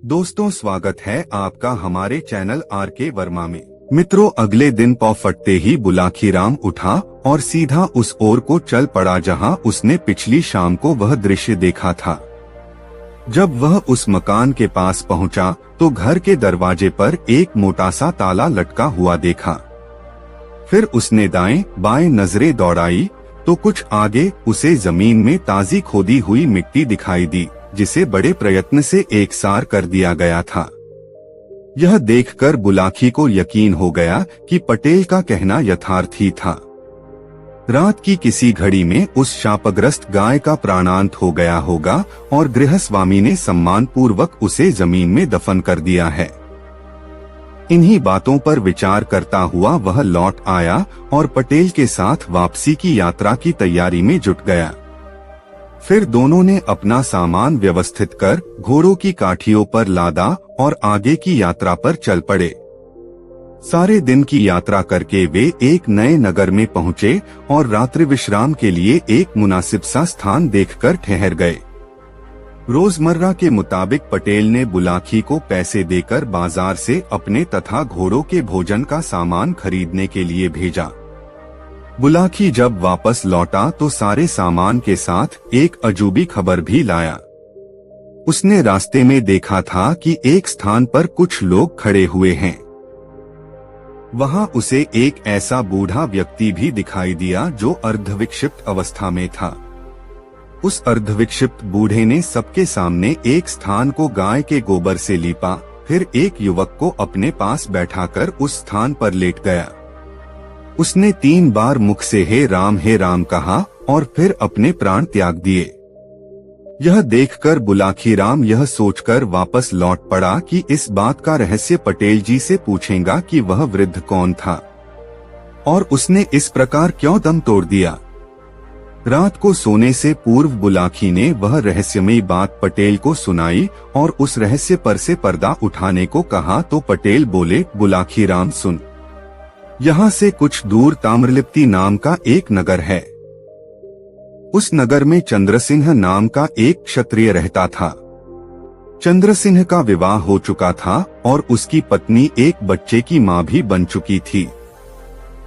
दोस्तों, स्वागत है आपका हमारे चैनल RK वर्मा में। मित्रों, अगले दिन पौ फटते ही बुलाखीराम उठा और सीधा उस ओर को चल पड़ा जहां उसने पिछली शाम को वह दृश्य देखा था। जब वह उस मकान के पास पहुंचा तो घर के दरवाजे पर एक मोटा सा ताला लटका हुआ देखा। फिर उसने दाएं बाएं नजरें दौड़ाई तो कुछ आगे उसे जमीन में ताजी खोदी हुई मिट्टी दिखाई दी, जिसे बड़े प्रयत्न से एकसार कर दिया गया था। यह देखकर बुलाखी को यकीन हो गया कि पटेल का कहना यथार्थ ही था। रात की किसी घड़ी में उस शापग्रस्त गाय का प्राणांत हो गया होगा और गृहस्वामी ने सम्मान पूर्वक उसे जमीन में दफन कर दिया है। इन्हीं बातों पर विचार करता हुआ वह लौट आया और पटेल के साथ वापसी की यात्रा की तैयारी में जुट गया। फिर दोनों ने अपना सामान व्यवस्थित कर घोड़ों की काठियों पर लादा और आगे की यात्रा पर चल पड़े। सारे दिन की यात्रा करके वे एक नए नगर में पहुंचे और रात्रि विश्राम के लिए एक मुनासिब सा स्थान देखकर ठहर गए। रोजमर्रा के मुताबिक पटेल ने बुलाखी को पैसे देकर बाजार से अपने तथा घोड़ों के भोजन का सामान खरीदने के लिए भेजा। बुलाखी जब वापस लौटा तो सारे सामान के साथ एक अजूबी खबर भी लाया। उसने रास्ते में देखा था कि एक स्थान पर कुछ लोग खड़े हुए हैं। वहां उसे एक ऐसा बूढ़ा व्यक्ति भी दिखाई दिया जो अर्धविक्षिप्त अवस्था में था। उस अर्धविक्षिप्त बूढ़े ने सबके सामने एक स्थान को गाय के गोबर से लीपा, फिर एक युवक को अपने पास बैठाकर उस स्थान पर लेट गया। उसने 3 बार मुख से हे राम कहा और फिर अपने प्राण त्याग दिए। यह देखकर बुलाखीराम यह सोचकर वापस लौट पड़ा कि इस बात का रहस्य पटेल जी से पूछेगा कि वह वृद्ध कौन था और उसने इस प्रकार क्यों दम तोड़ दिया। रात को सोने से पूर्व बुलाखी ने वह रहस्यमयी बात पटेल को सुनाई और उस रहस्य पर से पर्दा उठाने को कहा तो पटेल बोले, बुलाखीराम सुन, यहाँ से कुछ दूर ताम्रलिप्ति नाम का एक नगर है। उस नगर में चंद्रसिंह नाम का एक क्षत्रिय रहता था। चंद्रसिंह का विवाह हो चुका था और उसकी पत्नी एक बच्चे की मां भी बन चुकी थी।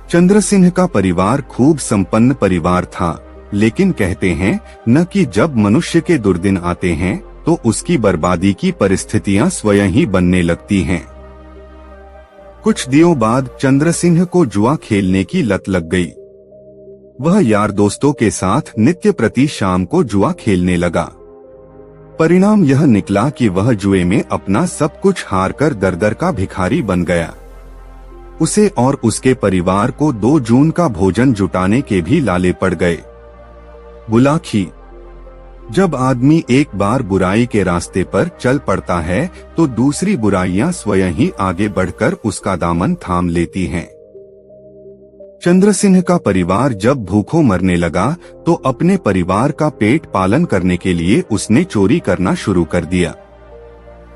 चंद्रसिंह का परिवार खूब संपन्न परिवार था, लेकिन कहते हैं न कि जब मनुष्य के दुर्दिन आते हैं तो उसकी बर्बादी की परिस्थितियां स्वयं ही बनने लगती हैं। कुछ दिनों बाद चंद्रसिंह को जुआ खेलने की लत लग गई। वह यार दोस्तों के साथ नित्य प्रति शाम को जुआ खेलने लगा। परिणाम यह निकला कि वह जुए में अपना सब कुछ हारकर दर-दर का भिखारी बन गया। उसे और उसके परिवार को 2 जून का भोजन जुटाने के भी लाले पड़ गए। बुलाखी, जब आदमी एक बार बुराई के रास्ते पर चल पड़ता है तो दूसरी बुराइयां स्वयं ही आगे बढ़कर उसका दामन थाम लेती हैं। चंद्रसिंह का परिवार जब भूखों मरने लगा तो अपने परिवार का पेट पालन करने के लिए उसने चोरी करना शुरू कर दिया।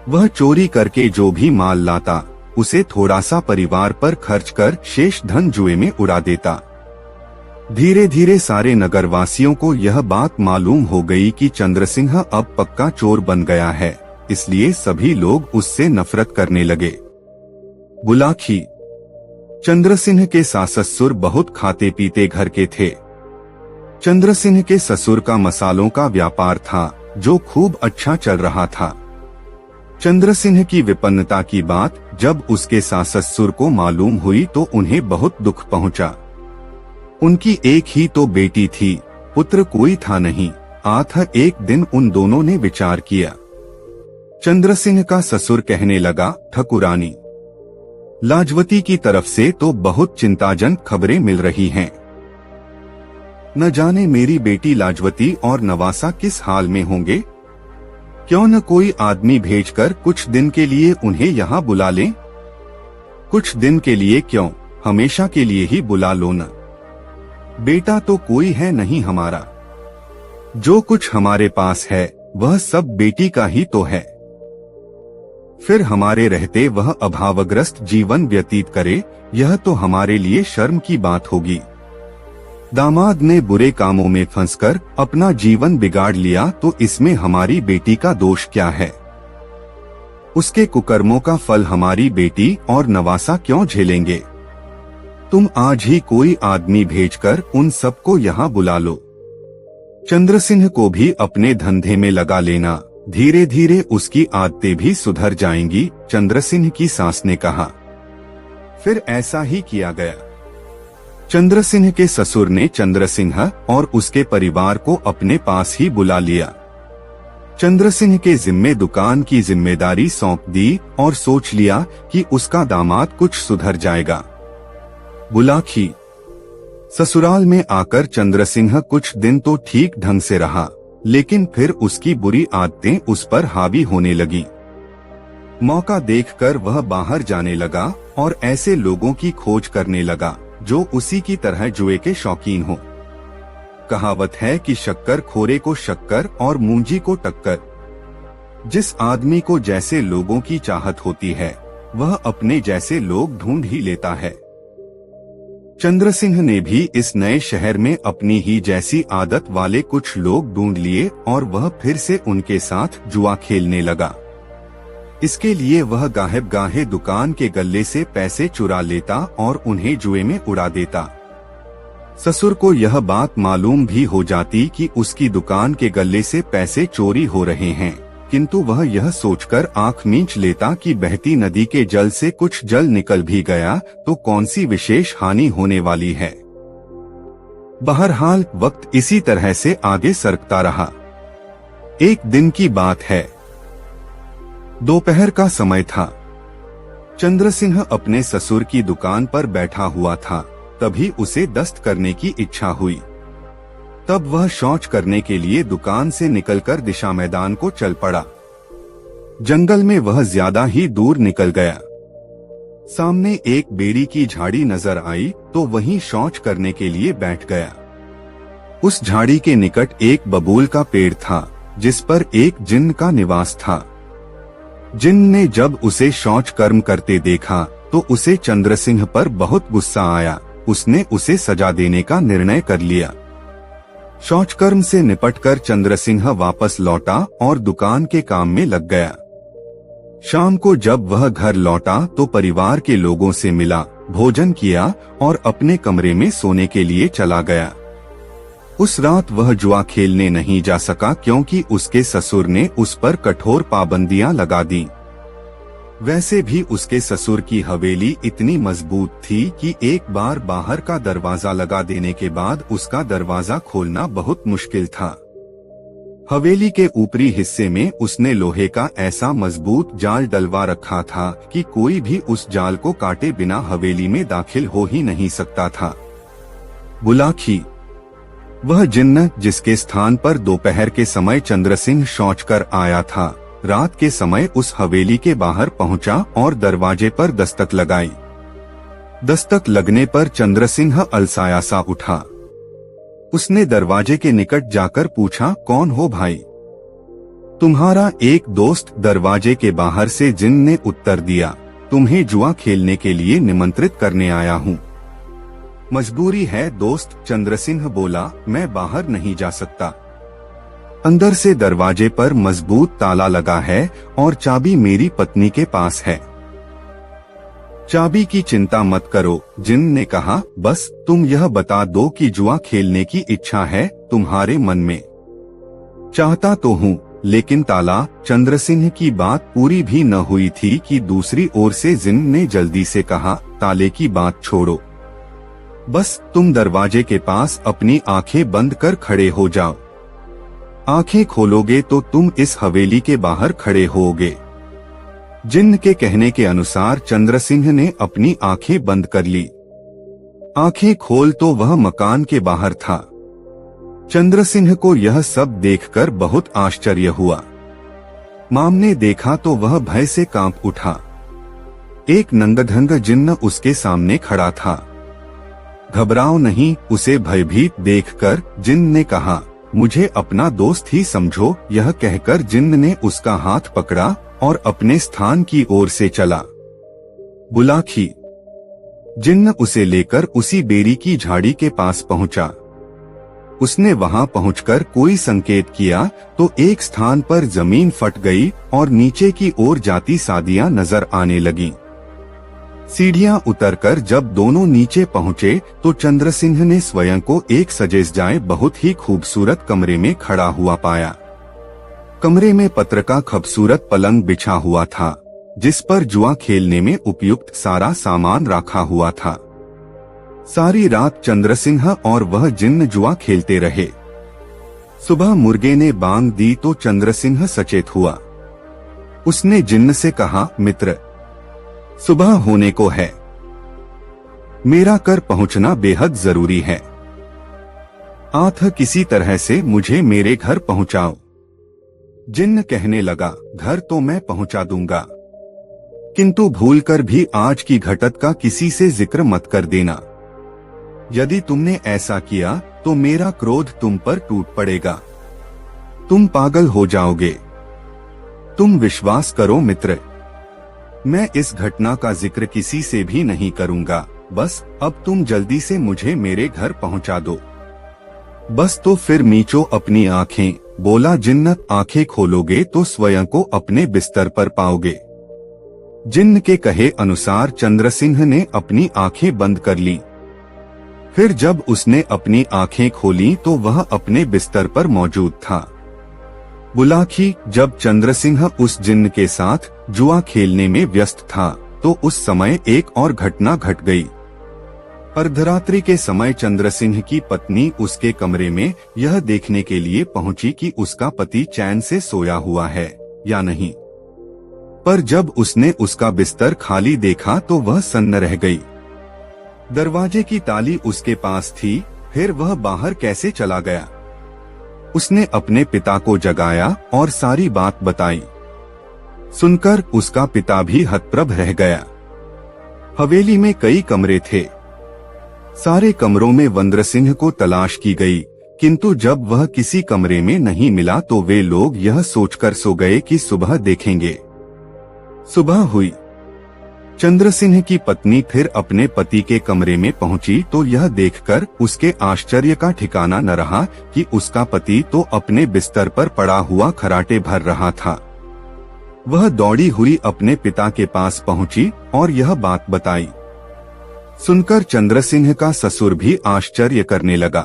वह चोरी करके जो भी माल लाता उसे थोड़ा सा परिवार पर खर्च कर शेष धन जुए में उड़ा देता। धीरे धीरे सारे नगरवासियों को यह बात मालूम हो गई कि चंद्रसिंह अब पक्का चोर बन गया है, इसलिए सभी लोग उससे नफरत करने लगे। बुलाखी, चंद्रसिंह के सास-ससुर बहुत खाते पीते घर के थे। चंद्रसिंह के ससुर का मसालों का व्यापार था जो खूब अच्छा चल रहा था। चंद्रसिंह की विपन्नता की बात जब उसके सास-ससुर को मालूम हुई तो उन्हें बहुत दुख पहुंचा। उनकी एक ही तो बेटी थी, पुत्र कोई था नहीं। एक दिन उन दोनों ने विचार किया। चंद्रसिंह का ससुर कहने लगा, ठकुरानी, लाजवती की तरफ से तो बहुत चिंताजनक खबरें मिल रही हैं। न जाने मेरी बेटी लाजवती और नवासा किस हाल में होंगे। क्यों न कोई आदमी भेजकर कुछ दिन के लिए उन्हें यहाँ बुला लें। कुछ दिन के लिए क्यों, हमेशा के लिए ही बुला लो न। बेटा तो कोई है नहीं हमारा। जो कुछ हमारे पास है वह सब बेटी का ही तो है। फिर हमारे रहते वह अभावग्रस्त जीवन व्यतीत करे, यह तो हमारे लिए शर्म की बात होगी। दामाद ने बुरे कामों में फंसकर अपना जीवन बिगाड़ लिया तो इसमें हमारी बेटी का दोष क्या है। उसके कुकर्मों का फल हमारी बेटी और नवासा क्यों झेलेंगे? तुम आज ही कोई आदमी भेजकर उन सबको यहाँ बुला लो। चंद्रसिंह को भी अपने धंधे में लगा लेना, धीरे धीरे उसकी आदतें भी सुधर जाएंगी, चंद्रसिंह की सास ने कहा। फिर ऐसा ही किया गया। चंद्रसिंह के ससुर ने चंद्रसिंह और उसके परिवार को अपने पास ही बुला लिया। चंद्रसिंह के जिम्मे दुकान की जिम्मेदारी सौंप दी और सोच लिया कि उसका दामाद कुछ सुधर जाएगा। बुलाखी। ससुराल में आकर चंद्रसिंह कुछ दिन तो ठीक ढंग से रहा, लेकिन फिर उसकी बुरी आदतें उस पर हावी होने लगी। मौका देखकर वह बाहर जाने लगा और ऐसे लोगों की खोज करने लगा जो उसी की तरह जुए के शौकीन हो। कहावत है कि शक्कर खोरे को शक्कर और मूंजी को टक्कर। जिस आदमी को जैसे लोगों की चाहत होती है, वह अपने जैसे लोग ढूंढ ही लेता है। चंद्रसिंह ने भी इस नए शहर में अपनी ही जैसी आदत वाले कुछ लोग ढूंढ लिए और वह फिर से उनके साथ जुआ खेलने लगा। इसके लिए वह गाहे दुकान के गल्ले से पैसे चुरा लेता और उन्हें जुए में उड़ा देता। ससुर को यह बात मालूम भी हो जाती कि उसकी दुकान के गल्ले से पैसे चोरी हो रहे हैं, किंतु वह यह सोचकर आंख मींच लेता कि बहती नदी के जल से कुछ जल निकल भी गया तो कौन सी विशेष हानि होने वाली है। बहरहाल वक्त इसी तरह से आगे सरकता रहा। एक दिन की बात है, दोपहर का समय था। चंद्रसिंह अपने ससुर की दुकान पर बैठा हुआ था, तभी उसे दस्त करने की इच्छा हुई। तब वह शौच करने के लिए दुकान से निकलकर दिशा मैदान को चल पड़ा। जंगल में वह ज्यादा ही दूर निकल गया। सामने एक बेरी की झाड़ी नजर आई तो वहीं शौच करने के लिए बैठ गया। उस झाड़ी के निकट एक बबूल का पेड़ था, जिस पर एक जिन्न का निवास था। जिन्न ने जब उसे शौच कर्म करते देखा तो उसे चंद्रसिंह पर बहुत गुस्सा आया। उसने उसे सजा देने का निर्णय कर लिया। शौच कर्म से निपटकर चंद्रसिंह वापस लौटा और दुकान के काम में लग गया। शाम को जब वह घर लौटा तो परिवार के लोगों से मिला, भोजन किया और अपने कमरे में सोने के लिए चला गया। उस रात वह जुआ खेलने नहीं जा सका क्योंकि उसके ससुर ने उस पर कठोर पाबंदियां लगा दी। वैसे भी उसके ससुर की हवेली इतनी मजबूत थी कि एक बार बाहर का दरवाजा लगा देने के बाद उसका दरवाजा खोलना बहुत मुश्किल था। हवेली के ऊपरी हिस्से में उसने लोहे का ऐसा मजबूत जाल डलवा रखा था कि कोई भी उस जाल को काटे बिना हवेली में दाखिल हो ही नहीं सकता था। बुलाखी। वह जिन्न जिसके स्थान पर दोपहर के समय चंद्रसिंह शौच कर आया था, रात के समय उस हवेली के बाहर पहुंचा और दरवाजे पर दस्तक लगाई। दस्तक लगने पर चंद्रसिंह अलसाया सा उठा। उसने दरवाजे के निकट जाकर पूछा, कौन हो भाई? तुम्हारा एक दोस्त, दरवाजे के बाहर से जिन्न ने उत्तर दिया। तुम्हें जुआ खेलने के लिए निमंत्रित करने आया हूँ। मजबूरी है दोस्त, चंद्रसिंह बोला, मैं बाहर नहीं जा सकता। अंदर से दरवाजे पर मजबूत ताला लगा है और चाबी मेरी पत्नी के पास है। चाबी की चिंता मत करो, जिन्न ने कहा, बस तुम यह बता दो कि जुआ खेलने की इच्छा है तुम्हारे मन में। चाहता तो हूँ, लेकिन ताला। चंद्रसिंह की बात पूरी भी न हुई थी कि दूसरी ओर से जिन्न ने जल्दी से कहा, ताले की बात छोड़ो, बस तुम दरवाजे के पास अपनी आंखें बंद कर खड़े हो जाओ। आंखें खोलोगे तो तुम इस हवेली के बाहर खड़े होगे। जिन्न के कहने के अनुसार चंद्रसिंह ने अपनी आंखें बंद कर ली। आंखें खोल तो वह मकान के बाहर था। चंद्रसिंह को यह सब देखकर बहुत आश्चर्य हुआ। मामने देखा तो वह भय से कांप उठा। एक नंगधंग जिन्न उसके सामने खड़ा था। घबराओ नहीं, उसे भयभीत देखकर जिन्न ने कहा, मुझे अपना दोस्त ही समझो। यह कहकर जिन्न ने उसका हाथ पकड़ा और अपने स्थान की ओर से चला। बुलाखी। जिन्न उसे लेकर उसी बेरी की झाड़ी के पास पहुंचा। उसने वहां पहुंचकर कोई संकेत किया तो एक स्थान पर जमीन फट गई और नीचे की ओर जाती सादियां नजर आने लगीं। सीढ़ियां उतरकर जब दोनों नीचे पहुंचे तो चंद्रसिंह ने स्वयं को एक सजे सजाए बहुत ही खूबसूरत कमरे में खड़ा हुआ पाया। कमरे में पत्र का खूबसूरत पलंग बिछा हुआ था, जिस पर जुआ खेलने में उपयुक्त सारा सामान रखा हुआ था। सारी रात चंद्रसिंह और वह जिन्न जुआ खेलते रहे। सुबह मुर्गे ने बांग दी तो चंद्रसिंह सचेत हुआ। उसने जिन्न से कहा, मित्र, सुबह होने को है, मेरा कर पहुंचना बेहद जरूरी है। आथ किसी तरह से मुझे मेरे घर पहुंचाओ। जिन्न कहने लगा, घर तो मैं पहुंचा दूंगा, किंतु भूलकर भी आज की घटत का किसी से जिक्र मत कर देना। यदि तुमने ऐसा किया तो मेरा क्रोध तुम पर टूट पड़ेगा, तुम पागल हो जाओगे। तुम विश्वास करो मित्र, मैं इस घटना का जिक्र किसी से भी नहीं करूंगा। बस अब तुम जल्दी से मुझे मेरे घर पहुंचा दो। बस तो फिर मीचो अपनी आंखें। बोला जिन्न, आंखें खोलोगे तो स्वयं को अपने बिस्तर पर पाओगे। जिन्न के कहे अनुसार चंद्रसिंह ने अपनी आंखें बंद कर ली। फिर जब उसने अपनी आंखें खोली तो वह अपने बिस्तर पर मौजूद था। बुलाखी, जब चंद्रसिंह उस जिन्न के साथ जुआ खेलने में व्यस्त था तो उस समय एक और घटना घट गई। अर्धरात्रि के समय चंद्रसिंह की पत्नी उसके कमरे में यह देखने के लिए पहुंची कि उसका पति चैन से सोया हुआ है या नहीं। पर जब उसने उसका बिस्तर खाली देखा तो वह सन्न रह गई। दरवाजे की ताली उसके पास थी, फिर वह बाहर कैसे चला गया? उसने अपने पिता को जगाया और सारी बात बताई। सुनकर उसका पिता भी हतप्रभ रह गया। हवेली में कई कमरे थे। सारे कमरों में वंद्रसिंह को तलाश की गई, किंतु जब वह किसी कमरे में नहीं मिला तो वे लोग यह सोचकर सो गए कि सुबह देखेंगे। सुबह हुई। चंद्रसिंह की पत्नी फिर अपने पति के कमरे में पहुंची तो यह देखकर उसके आश्चर्य का ठिकाना न रहा कि उसका पति तो अपने बिस्तर पर पड़ा हुआ खराटे भर रहा था। वह दौड़ी हुई अपने पिता के पास पहुंची और यह बात बताई। सुनकर चंद्रसिंह का ससुर भी आश्चर्य करने लगा।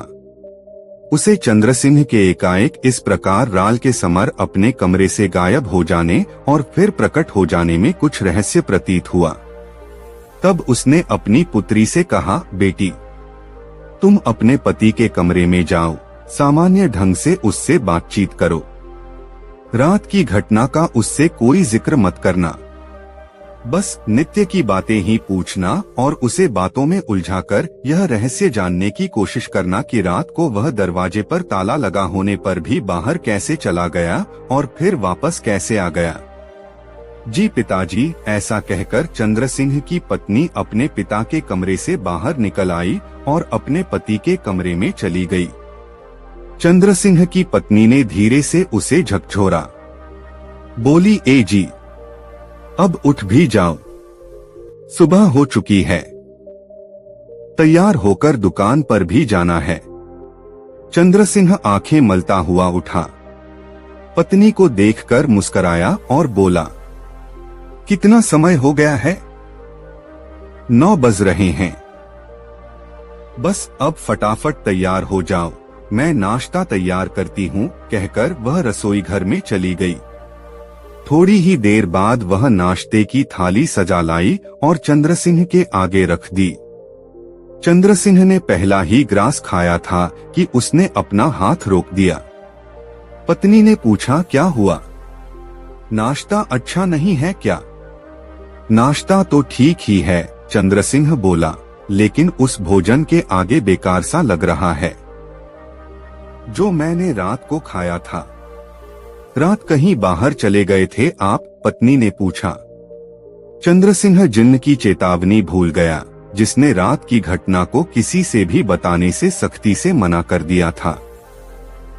उसे चंद्रसिंह के एकाएक इस प्रकार राल के समर अपने कमरे से गायब हो जाने और फिर प्रकट हो जाने में कुछ रहस्य प्रतीत हुआ। तब उसने अपनी पुत्री से कहा, बेटी, तुम अपने पति के कमरे में जाओ, सामान्य ढंग से उससे बातचीत करो। रात की घटना का उससे कोई जिक्र मत करना। बस नित्य की बातें ही पूछना और उसे बातों में उलझाकर यह रहस्य जानने की कोशिश करना कि रात को वह दरवाजे पर ताला लगा होने पर भी बाहर कैसे चला गया और फिर वापस कैसे आ गया। जी पिताजी, ऐसा कहकर चंद्रसिंह की पत्नी अपने पिता के कमरे से बाहर निकल आई और अपने पति के कमरे में चली गई। चंद्रसिंह की पत्नी ने धीरे से उसे झकझोरा। बोली, ए जी, अब उठ भी जाओ, सुबह हो चुकी है, तैयार होकर दुकान पर भी जाना है। चंद्रसिंह आंखें मलता हुआ उठा, पत्नी को देखकर मुस्कराया और बोला, कितना समय हो गया है? 9 बज रहे हैं। बस अब फटाफट तैयार हो जाओ, मैं नाश्ता तैयार करती हूँ, कहकर वह रसोई घर में चली गई। थोड़ी ही देर बाद वह नाश्ते की थाली सजा लाई और चंद्रसिंह के आगे रख दी। चंद्रसिंह ने पहला ही ग्रास खाया था कि उसने अपना हाथ रोक दिया। पत्नी ने पूछा, क्या हुआ? नाश्ता अच्छा नहीं है क्या? नाश्ता तो ठीक ही है, चंद्रसिंह बोला, लेकिन उस भोजन के आगे बेकार सा लग रहा है जो मैंने रात को खाया था। रात कहीं बाहर चले गए थे आप? पत्नी ने पूछा। चंद्रसिंह जिन्न की चेतावनी भूल गया, जिसने रात की घटना को किसी से भी बताने से सख्ती से मना कर दिया था।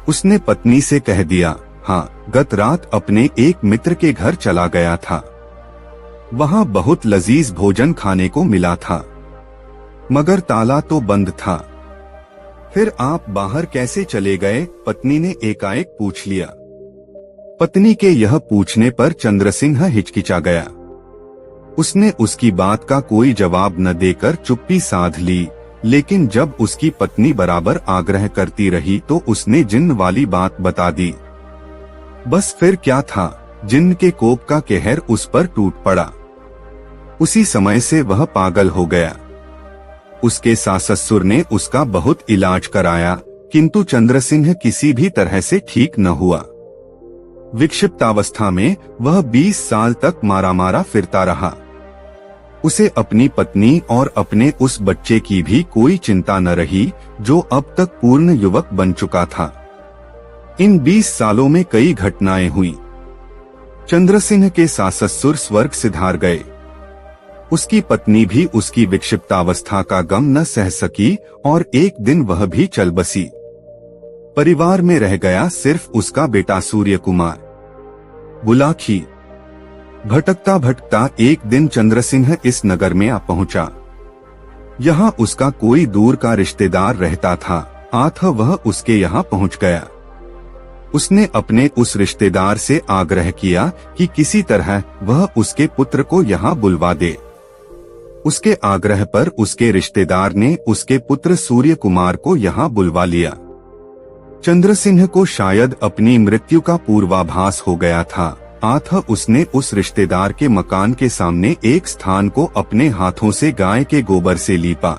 उसने पत्नी से कह दिया, हाँ, गत रात अपने एक मित्र के घर चला गया था। वहाँ बहुत लजीज भोजन खाने को मिला था, मगर ताला तो बंद था। फिर आप बाहर कैसे चले गए? पत्नी ने एकाएक पूछ लिया। पत्नी के यह पूछने पर चंद्रसिंह हिचकिचा गया। उसने उसकी बात का कोई जवाब न देकर चुप्पी साध ली, लेकिन जब उसकी पत्नी बराबर आग्रह करती रही तो उसने जिन्न वाली बात बता दी। बस फिर क्या था, जिन्न के कोप का कहर उस पर टूट पड़ा। उसी समय से वह पागल हो गया। उसके सास ससुर ने उसका बहुत इलाज कराया, किंतु चंद्रसिंह किसी भी तरह से ठीक न हुआ। विक्षिप्तावस्था में वह 20 साल तक मारा फिरता रहा। उसे अपनी पत्नी और अपने उस बच्चे की भी कोई चिंता न रही जो अब तक पूर्ण युवक बन चुका था। इन 20 सालों में कई घटनाएं हुई। चंद्रसिंह के सास ससुर स्वर्ग सिधार गए। उसकी पत्नी भी उसकी विक्षिप्तावस्था का गम न सह सकी और एक दिन वह भी चल बसी। परिवार में रह गया सिर्फ उसका बेटा सूर्य कुमार। बुलाखी। भटकता भटकता एक दिन चंद्रसिंह इस नगर में आ पहुंचा। यहाँ उसका कोई दूर का रिश्तेदार रहता था, अतः वह उसके यहाँ पहुंच गया। उसने अपने उस रिश्तेदार से आग्रह किया कि किसी तरह वह उसके पुत्र को यहाँ बुलवा दे। उसके आग्रह पर उसके रिश्तेदार ने उसके पुत्र सूर्य कुमार को यहाँ बुलवा लिया। चंद्रसिंह को शायद अपनी मृत्यु का पूर्वाभास हो गया था, अतः उसने उस रिश्तेदार के मकान के सामने एक स्थान को अपने हाथों से गाय के गोबर से लीपा।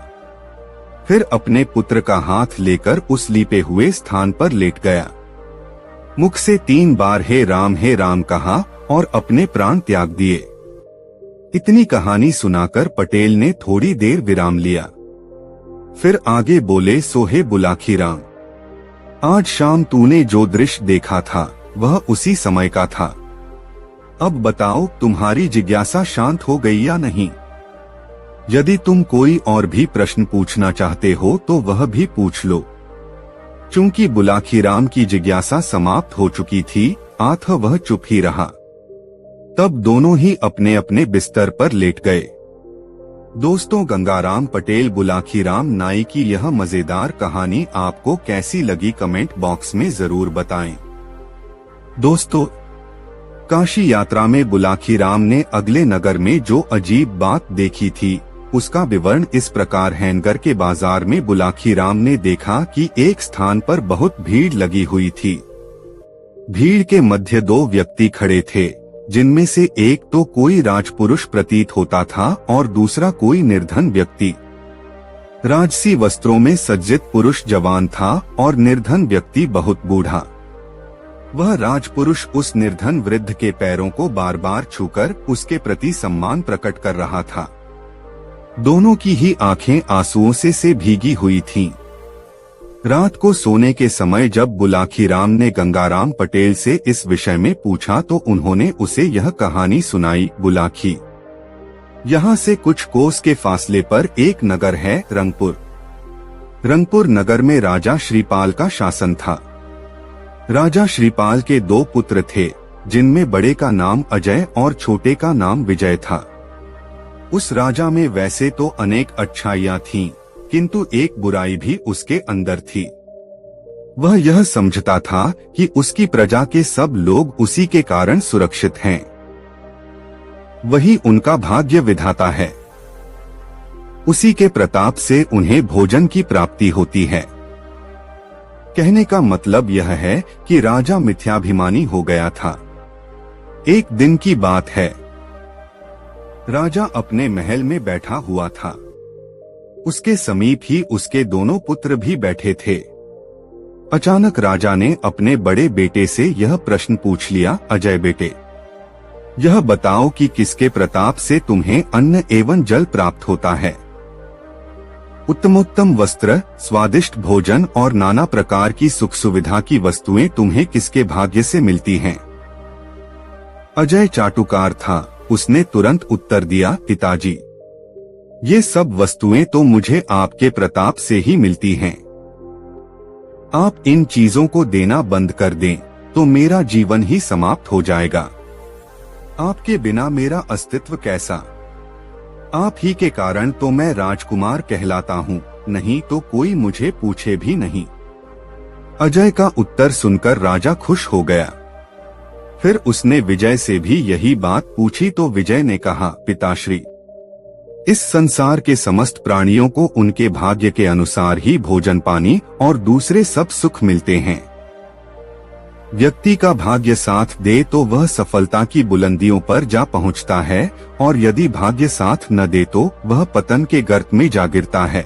फिर अपने पुत्र का हाथ लेकर उस लीपे हुए स्थान पर लेट गया। मुख से 3 बार हे राम कहा और अपने प्राण त्याग दिए। इतनी कहानी सुनाकर पटेल ने थोड़ी देर विराम लिया। फिर आगे बोले, सोहे बुलाखी राम, आज शाम तूने जो दृश्य देखा था वह उसी समय का था। अब बताओ, तुम्हारी जिज्ञासा शांत हो गई या नहीं? यदि तुम कोई और भी प्रश्न पूछना चाहते हो तो वह भी पूछ लो। चूंकि बुलाखी राम की जिज्ञासा समाप्त हो चुकी थी, अतः वह चुप ही रहा। तब दोनों ही अपने अपने बिस्तर पर लेट गए। दोस्तों, गंगाराम पटेल बुलाखी राम नाई की यह मजेदार कहानी आपको कैसी लगी कमेंट बॉक्स में जरूर बताएं। दोस्तों, काशी यात्रा में बुलाखी राम ने अगले नगर में जो अजीब बात देखी थी उसका विवरण इस प्रकार है। नगर के बाजार में बुलाखी राम ने देखा कि एक स्थान पर बहुत भीड़ लगी हुई थी। भीड़ के मध्य 2 व्यक्ति खड़े थे, जिनमें से एक तो कोई राजपुरुष प्रतीत होता था और दूसरा कोई निर्धन व्यक्ति। राजसी वस्त्रों में सज्जित पुरुष जवान था और निर्धन व्यक्ति बहुत बूढ़ा। वह राजपुरुष उस निर्धन वृद्ध के पैरों को बार बार छूकर उसके प्रति सम्मान प्रकट कर रहा था। दोनों की ही आंखें आंसुओं से भीगी हुई थीं। रात को सोने के समय जब बुलाखी राम ने गंगाराम पटेल से इस विषय में पूछा तो उन्होंने उसे यह कहानी सुनाई। बुलाखी। यहाँ से कुछ कोस के फासले पर एक नगर है, रंगपुर। रंगपुर नगर में राजा श्रीपाल का शासन था। राजा श्रीपाल के 2 पुत्र थे, जिनमें बड़े का नाम अजय और छोटे का नाम विजय था। उस राजा में वैसे तो अनेक अच्छाइयां थीं, किंतु एक बुराई भी उसके अंदर थी। वह यह समझता था कि उसकी प्रजा के सब लोग उसी के कारण सुरक्षित हैं। वही उनका भाग्य विधाता है। उसी के प्रताप से उन्हें भोजन की प्राप्ति होती है। कहने का मतलब यह है कि राजा मिथ्याभिमानी हो गया था। एक दिन की बात है, राजा अपने महल में बैठा हुआ था। उसके समीप ही उसके दोनों पुत्र भी बैठे थे। अचानक राजा ने अपने बड़े बेटे से यह प्रश्न पूछ लिया, अजय बेटे, यह बताओ कि किसके प्रताप से तुम्हें अन्न एवं जल प्राप्त होता है? उत्तमोत्तम वस्त्र, स्वादिष्ट भोजन और नाना प्रकार की सुख सुविधा की वस्तुएं तुम्हें किसके भाग्य से मिलती हैं? अजय चाटुकार था। उसने तुरंत उत्तर दिया, पिताजी, ये सब वस्तुएं तो मुझे आपके प्रताप से ही मिलती हैं। आप इन चीजों को देना बंद कर दें तो मेरा जीवन ही समाप्त हो जाएगा। आपके बिना मेरा अस्तित्व कैसा? आप ही के कारण तो मैं राजकुमार कहलाता हूँ, नहीं तो कोई मुझे पूछे भी नहीं। अजय का उत्तर सुनकर राजा खुश हो गया। फिर उसने विजय से भी यही बात पूछी तो विजय ने कहा, पिताश्री, इस संसार के समस्त प्राणियों को उनके भाग्य के अनुसार ही भोजन पानी और दूसरे सब सुख मिलते हैं। व्यक्ति का भाग्य साथ दे तो वह सफलता की बुलंदियों पर जा पहुंचता है, और यदि भाग्य साथ न दे तो वह पतन के गर्त में जा गिरता है।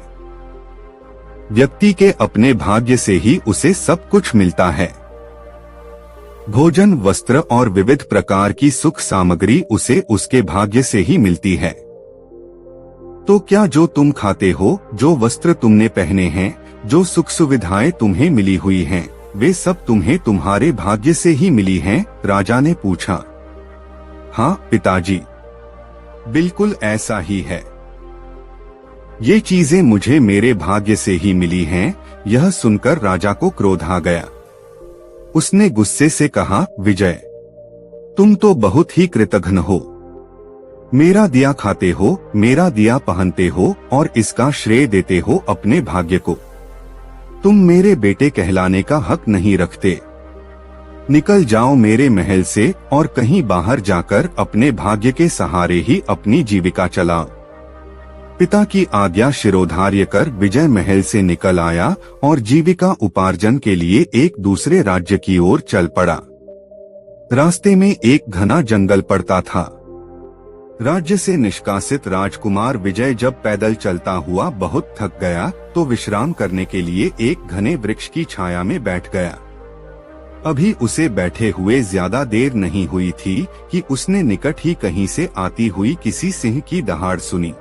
व्यक्ति के अपने भाग्य से ही उसे सब कुछ मिलता है। भोजन, वस्त्र और विविध प्रकार की सुख सामग्री उसे उसके भाग्य से ही मिलती है। तो क्या जो तुम खाते हो, जो वस्त्र तुमने पहने हैं, जो सुख सुविधाएं तुम्हें मिली हुई हैं, वे सब तुम्हें तुम्हारे भाग्य से ही मिली हैं? राजा ने पूछा। हाँ पिताजी, बिल्कुल ऐसा ही है। ये चीजें मुझे मेरे भाग्य से ही मिली हैं। यह सुनकर राजा को क्रोध आ गया। उसने गुस्से से कहा, विजय, तुम तो बहुत ही कृतघ्न हो। मेरा दिया खाते हो, मेरा दिया पहनते हो और इसका श्रेय देते हो अपने भाग्य को। तुम मेरे बेटे कहलाने का हक नहीं रखते। निकल जाओ मेरे महल से और कहीं बाहर जाकर अपने भाग्य के सहारे ही अपनी जीविका चलाओ। पिता की आज्ञा शिरोधार्य कर विजय महल से निकल आया और जीविका उपार्जन के लिए एक दूसरे राज्य की ओर चल पड़ा। रास्ते में एक घना जंगल पड़ता था। राज्य से निष्कासित राजकुमार विजय जब पैदल चलता हुआ बहुत थक गया तो विश्राम करने के लिए एक घने वृक्ष की छाया में बैठ गया। अभी उसे बैठे हुए ज्यादा देर नहीं हुई थी कि उसने निकट ही कहीं से आती हुई किसी सिंह की दहाड़ सुनी।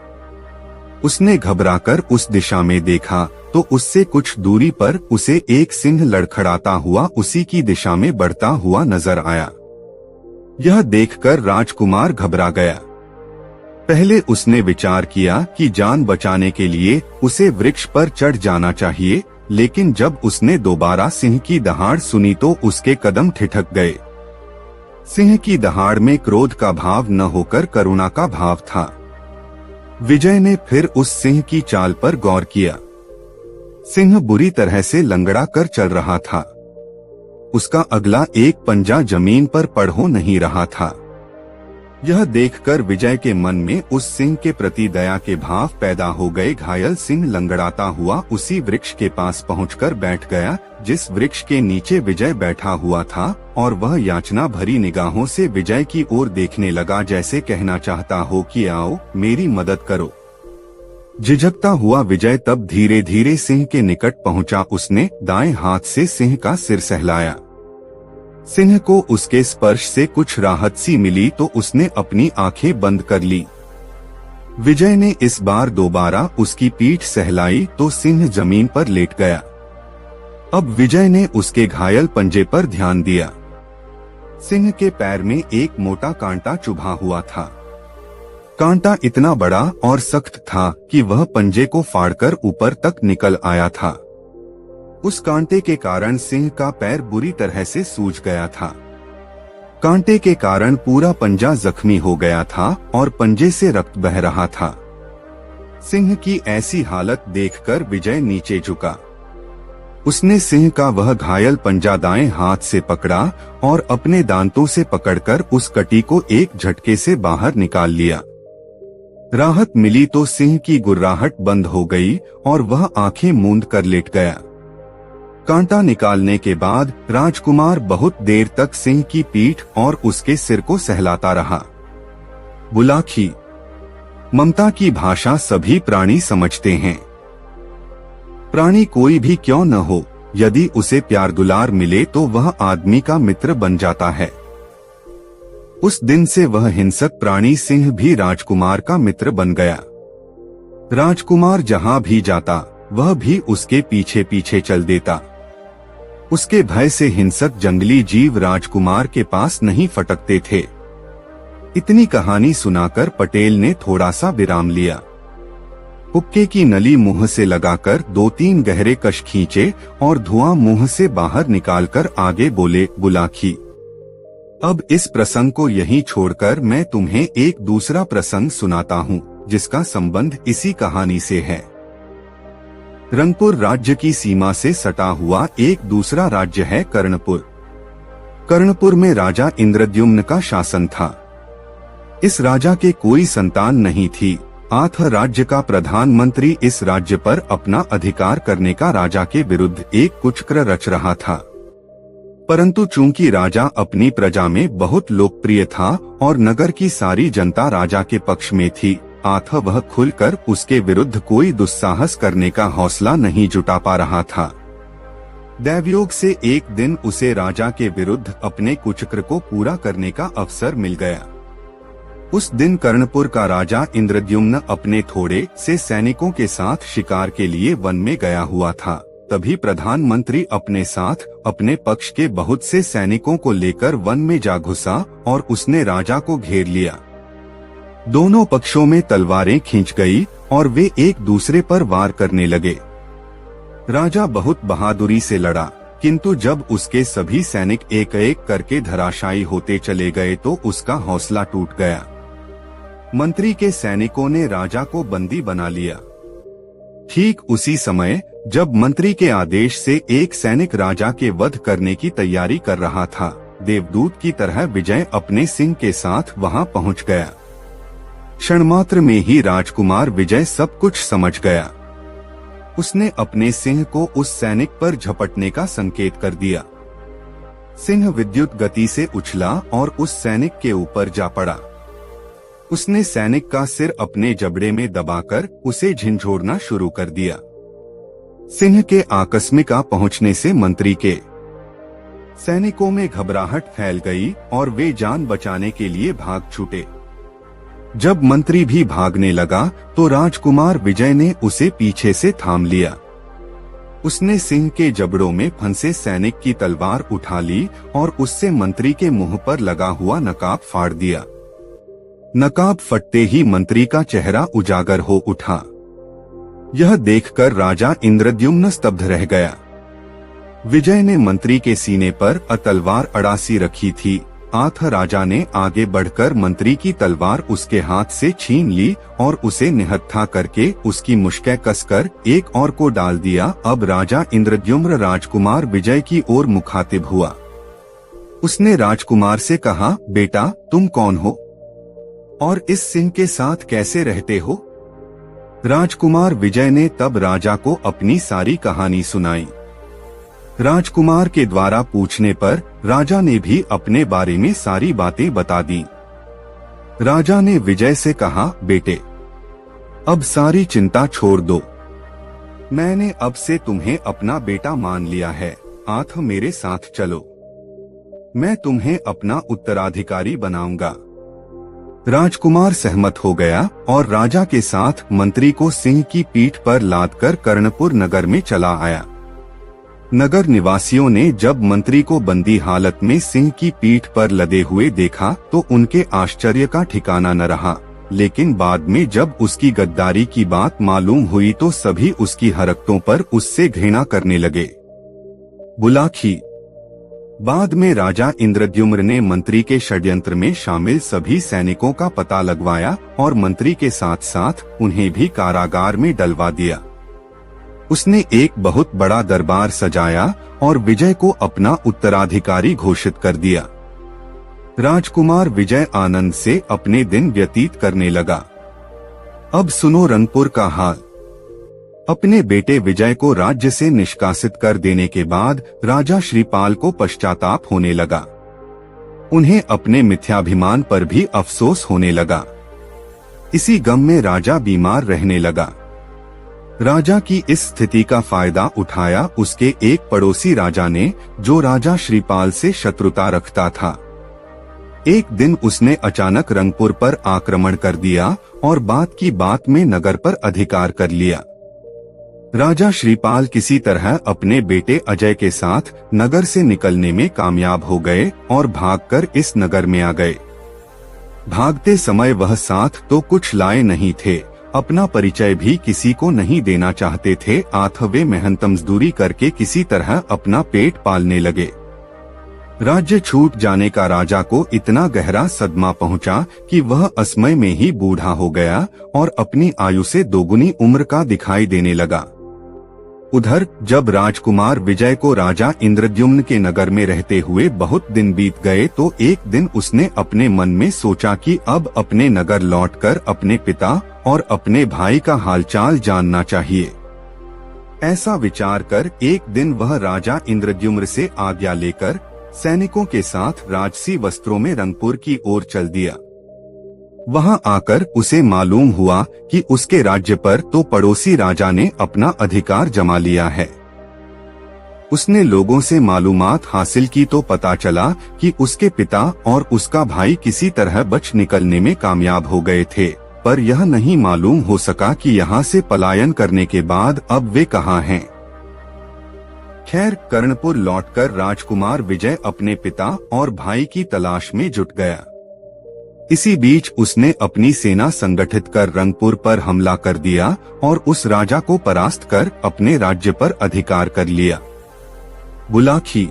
उसने घबराकर उस दिशा में देखा तो उससे कुछ दूरी पर उसे एक सिंह लड़खड़ाता हुआ उसी की दिशा में बढ़ता हुआ नजर आया। यह देखकर राजकुमार घबरा गया। पहले उसने विचार किया कि जान बचाने के लिए उसे वृक्ष पर चढ़ जाना चाहिए, लेकिन जब उसने दोबारा सिंह की दहाड़ सुनी तो उसके कदम ठिठक गए। सिंह की दहाड़ में क्रोध का भाव न होकर करुणा का भाव था। विजय ने फिर उस सिंह की चाल पर गौर किया। सिंह बुरी तरह से लंगड़ा कर चल रहा था। उसका अगला एक पंजा जमीन पर पड़ हो नहीं रहा था। यह देखकर विजय के मन में उस सिंह के प्रति दया के भाव पैदा हो गए। घायल सिंह लंगड़ाता हुआ उसी वृक्ष के पास पहुंचकर बैठ गया जिस वृक्ष के नीचे विजय बैठा हुआ था, और वह याचना भरी निगाहों से विजय की ओर देखने लगा, जैसे कहना चाहता हो कि आओ मेरी मदद करो। झिझकता हुआ विजय तब धीरे धीरे सिंह के निकट पहुंचा। उसने दाएं हाथ से सिंह का सिर सहलाया। सिंह को उसके स्पर्श से कुछ राहत सी मिली तो उसने अपनी आंखें बंद कर ली। विजय ने इस बार दोबारा उसकी पीठ सहलाई तो सिंह जमीन पर लेट गया। अब विजय ने उसके घायल पंजे पर ध्यान दिया। सिंह के पैर में एक मोटा कांटा चुभा हुआ था। कांटा इतना बड़ा और सख्त था कि वह पंजे को फाड़कर ऊपर तक निकल आया था। उस कांटे के कारण सिंह का पैर बुरी तरह से सूज गया था। कांटे के कारण पूरा पंजा जख्मी हो गया था और पंजे से रक्त बह रहा था। सिंह की ऐसी हालत देखकर विजय नीचे झुका। उसने सिंह का वह घायल पंजा दाएं हाथ से पकड़ा और अपने दांतों से पकड़कर उस कटी को एक झटके से बाहर निकाल लिया। राहत मिली तो सिंह की गुर्राहट बंद हो गई और वह आंखें मूंद कर लेट गया। कांटा निकालने के बाद राजकुमार बहुत देर तक सिंह की पीठ और उसके सिर को सहलाता रहा। बुलाखी, ममता की भाषा सभी प्राणी समझते हैं। प्राणी कोई भी क्यों न हो, यदि उसे प्यार दुलार मिले तो वह आदमी का मित्र बन जाता है। उस दिन से वह हिंसक प्राणी सिंह भी राजकुमार का मित्र बन गया। राजकुमार जहां भी जाता वह भी उसके पीछे पीछे चल देता। उसके भय से हिंसक जंगली जीव राजकुमार के पास नहीं फटकते थे। इतनी कहानी सुनाकर पटेल ने थोड़ा सा विराम लिया। हुक्के की नली मुंह से लगाकर 2-3 गहरे कश खींचे और धुआं मुंह से बाहर निकालकर आगे बोले, बुलाखी, अब इस प्रसंग को यहीं छोड़कर मैं तुम्हें एक दूसरा प्रसंग सुनाता हूँ जिसका संबंध इसी कहानी से है। रंगपुर राज्य की सीमा से सटा हुआ एक दूसरा राज्य है कर्णपुर। कर्णपुर में राजा इंद्रद्युम्न का शासन था। इस राजा के कोई संतान नहीं थी। आथ राज्य का प्रधानमंत्री इस राज्य पर अपना अधिकार करने का राजा के विरुद्ध एक कुचक्र रच रहा था, परंतु चूंकि राजा अपनी प्रजा में बहुत लोकप्रिय था और नगर की सारी जनता राजा के पक्ष में थी, आथ वह खुलकर उसके विरुद्ध कोई दुस्साहस करने का हौसला नहीं जुटा पा रहा था। दैवयोग से एक दिन उसे राजा के विरुद्ध अपने कुचक्र को पूरा करने का अवसर मिल गया। उस दिन कर्णपुर का राजा इंद्रद्युम्न अपने थोड़े से सैनिकों के साथ शिकार के लिए वन में गया हुआ था। तभी प्रधानमंत्री अपने साथ अपने पक्ष के बहुत से सैनिकों को लेकर वन में जा घुसा और उसने राजा को घेर लिया। दोनों पक्षों में तलवारें खींच गई और वे एक दूसरे पर वार करने लगे। राजा बहुत बहादुरी से लड़ा, किंतु जब उसके सभी सैनिक एक एक करके धराशायी होते चले गए तो उसका हौसला टूट गया। मंत्री के सैनिकों ने राजा को बंदी बना लिया। ठीक उसी समय जब मंत्री के आदेश से एक सैनिक राजा के वध करने की तैयारी कर रहा था, देवदूत की तरह विजय अपने सिंह के साथ वहां पहुंच गया। क्षणमात्र में ही राजकुमार विजय सब कुछ समझ गया। उसने अपने सिंह को उस सैनिक पर झपटने का संकेत कर दिया। सिंह विद्युत गति से उछला और उस सैनिक के ऊपर जा पड़ा। उसने सैनिक का सिर अपने जबड़े में दबाकर उसे झिंझोड़ना शुरू कर दिया। सिंह के आकस्मिक आ पहुंचने से मंत्री के सैनिकों में घबराहट फैल गई और वे जान बचाने के लिए भाग छूटे। जब मंत्री भी भागने लगा तो राजकुमार विजय ने उसे पीछे से थाम लिया। उसने सिंह के जबड़ों में फंसे सैनिक की तलवार उठा ली और उससे मंत्री के मुंह पर लगा हुआ नकाब फाड़ दिया। नकाब फटते ही मंत्री का चेहरा उजागर हो उठा। यह देखकर राजा इंद्रद्युम्न स्तब्ध रह गया। विजय ने मंत्री के सीने पर तलवार अड़ासी रखी थी। आथ राजा ने आगे बढ़कर मंत्री की तलवार उसके हाथ से छीन ली और उसे निहत्था करके उसकी मुश्कें कसकर एक और को डाल दिया। अब राजा इंद्रद्युम्न राजकुमार विजय की ओर मुखातिब हुआ। उसने राजकुमार से कहा, बेटा तुम कौन हो और इस सिंह के साथ कैसे रहते हो? राजकुमार विजय ने तब राजा को अपनी सारी कहानी सुनाई। राजकुमार के द्वारा पूछने पर राजा ने भी अपने बारे में सारी बातें बता दी। राजा ने विजय से कहा, बेटे अब सारी चिंता छोड़ दो। मैंने अब से तुम्हें अपना बेटा मान लिया है। आथ मेरे साथ चलो, मैं तुम्हें अपना उत्तराधिकारी बनाऊंगा। राजकुमार सहमत हो गया और राजा के साथ मंत्री को सिंह की पीठ पर लादकर कर्णपुर नगर में चला आया। नगर निवासियों ने जब मंत्री को बंदी हालत में सिंह की पीठ पर लदे हुए देखा तो उनके आश्चर्य का ठिकाना न रहा, लेकिन बाद में जब उसकी गद्दारी की बात मालूम हुई तो सभी उसकी हरकतों पर उससे घृणा करने लगे। बुलाखी। बाद में राजा इंद्रद्युम्न ने मंत्री के षड्यंत्र में शामिल सभी सैनिकों का पता लगवाया और मंत्री के साथ साथ उन्हें भी कारागार में डलवा दिया। उसने एक बहुत बड़ा दरबार सजाया और विजय को अपना उत्तराधिकारी घोषित कर दिया। राजकुमार विजय आनंद से अपने दिन व्यतीत करने लगा। अब सुनो रंगपुर का हाल। अपने बेटे विजय को राज्य से निष्कासित कर देने के बाद राजा श्रीपाल को पश्चाताप होने लगा। उन्हें अपने मिथ्याभिमान पर भी अफसोस होने लगा। इसी गम में राजा बीमार रहने लगा। राजा की इस स्थिति का फायदा उठाया उसके एक पड़ोसी राजा ने, जो राजा श्रीपाल से शत्रुता रखता था। एक दिन उसने अचानक रंगपुर पर आक्रमण कर दिया और बात की बात में नगर पर अधिकार कर लिया। राजा श्रीपाल किसी तरह अपने बेटे अजय के साथ नगर से निकलने में कामयाब हो गए और भागकर इस नगर में आ गए। भागते समय वह साथ तो कुछ लाए नहीं थे, अपना परिचय भी किसी को नहीं देना चाहते थे। आथ वे मेहनत मजदूरी करके किसी तरह अपना पेट पालने लगे। राज्य छूट जाने का राजा को इतना गहरा सदमा पहुंचा कि वह असमय में ही बूढ़ा हो गया और अपनी आयु से दोगुनी उम्र का दिखाई देने लगा। उधर जब राजकुमार विजय को राजा इंद्रद्युम्न के नगर में रहते हुए बहुत दिन बीत गए तो एक दिन उसने अपने मन में सोचा कि अब अपने नगर लौटकर अपने पिता और अपने भाई का हालचाल जानना चाहिए। ऐसा विचार कर एक दिन वह राजा इंद्रद्युम्न से आज्ञा लेकर सैनिकों के साथ राजसी वस्त्रों में रंगपुर की ओर चल दिया। वहां आकर उसे मालूम हुआ कि उसके राज्य पर तो पड़ोसी राजा ने अपना अधिकार जमा लिया है। उसने लोगों से मालूमात हासिल की तो पता चला कि उसके पिता और उसका भाई किसी तरह बच निकलने में कामयाब हो गए थे, पर यह नहीं मालूम हो सका कि यहाँ से पलायन करने के बाद अब वे कहाँ हैं। खैर, कर्णपुर लौटकर राजकुमार विजय अपने पिता और भाई की तलाश में जुट गया। इसी बीच उसने अपनी सेना संगठित कर रंगपुर पर हमला कर दिया और उस राजा को परास्त कर अपने राज्य पर अधिकार कर लिया। बुलाखी।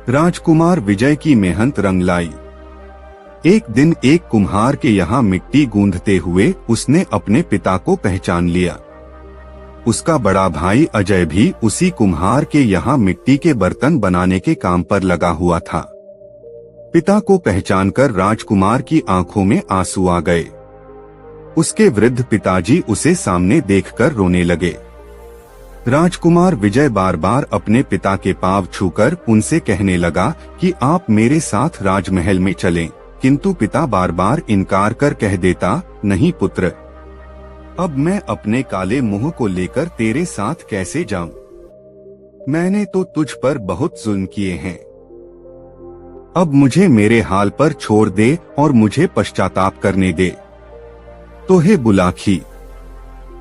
राजकुमार विजय की मेहनत रंग लाई। एक दिन एक कुम्हार के यहाँ मिट्टी गूंधते हुए उसने अपने पिता को पहचान लिया। उसका बड़ा भाई अजय भी उसी कुम्हार के यहाँ मिट्टी के बर्तन बनाने के काम पर लगा हुआ था। पिता को पहचानकर राजकुमार की आंखों में आंसू आ गए। उसके वृद्ध पिताजी उसे सामने देखकर रोने लगे। राजकुमार विजय बार बार अपने पिता के पांव छूकर उनसे कहने लगा कि आप मेरे साथ राजमहल में चलें, किंतु पिता बार बार इनकार कर कह देता, नहीं पुत्र, अब मैं अपने काले मुंह को लेकर तेरे साथ कैसे जाऊं? मैंने तो तुझ पर बहुत जुल्म किए हैं। अब मुझे मेरे हाल पर छोड़ दे और मुझे पश्चाताप करने दे। तो हे बुलाखी,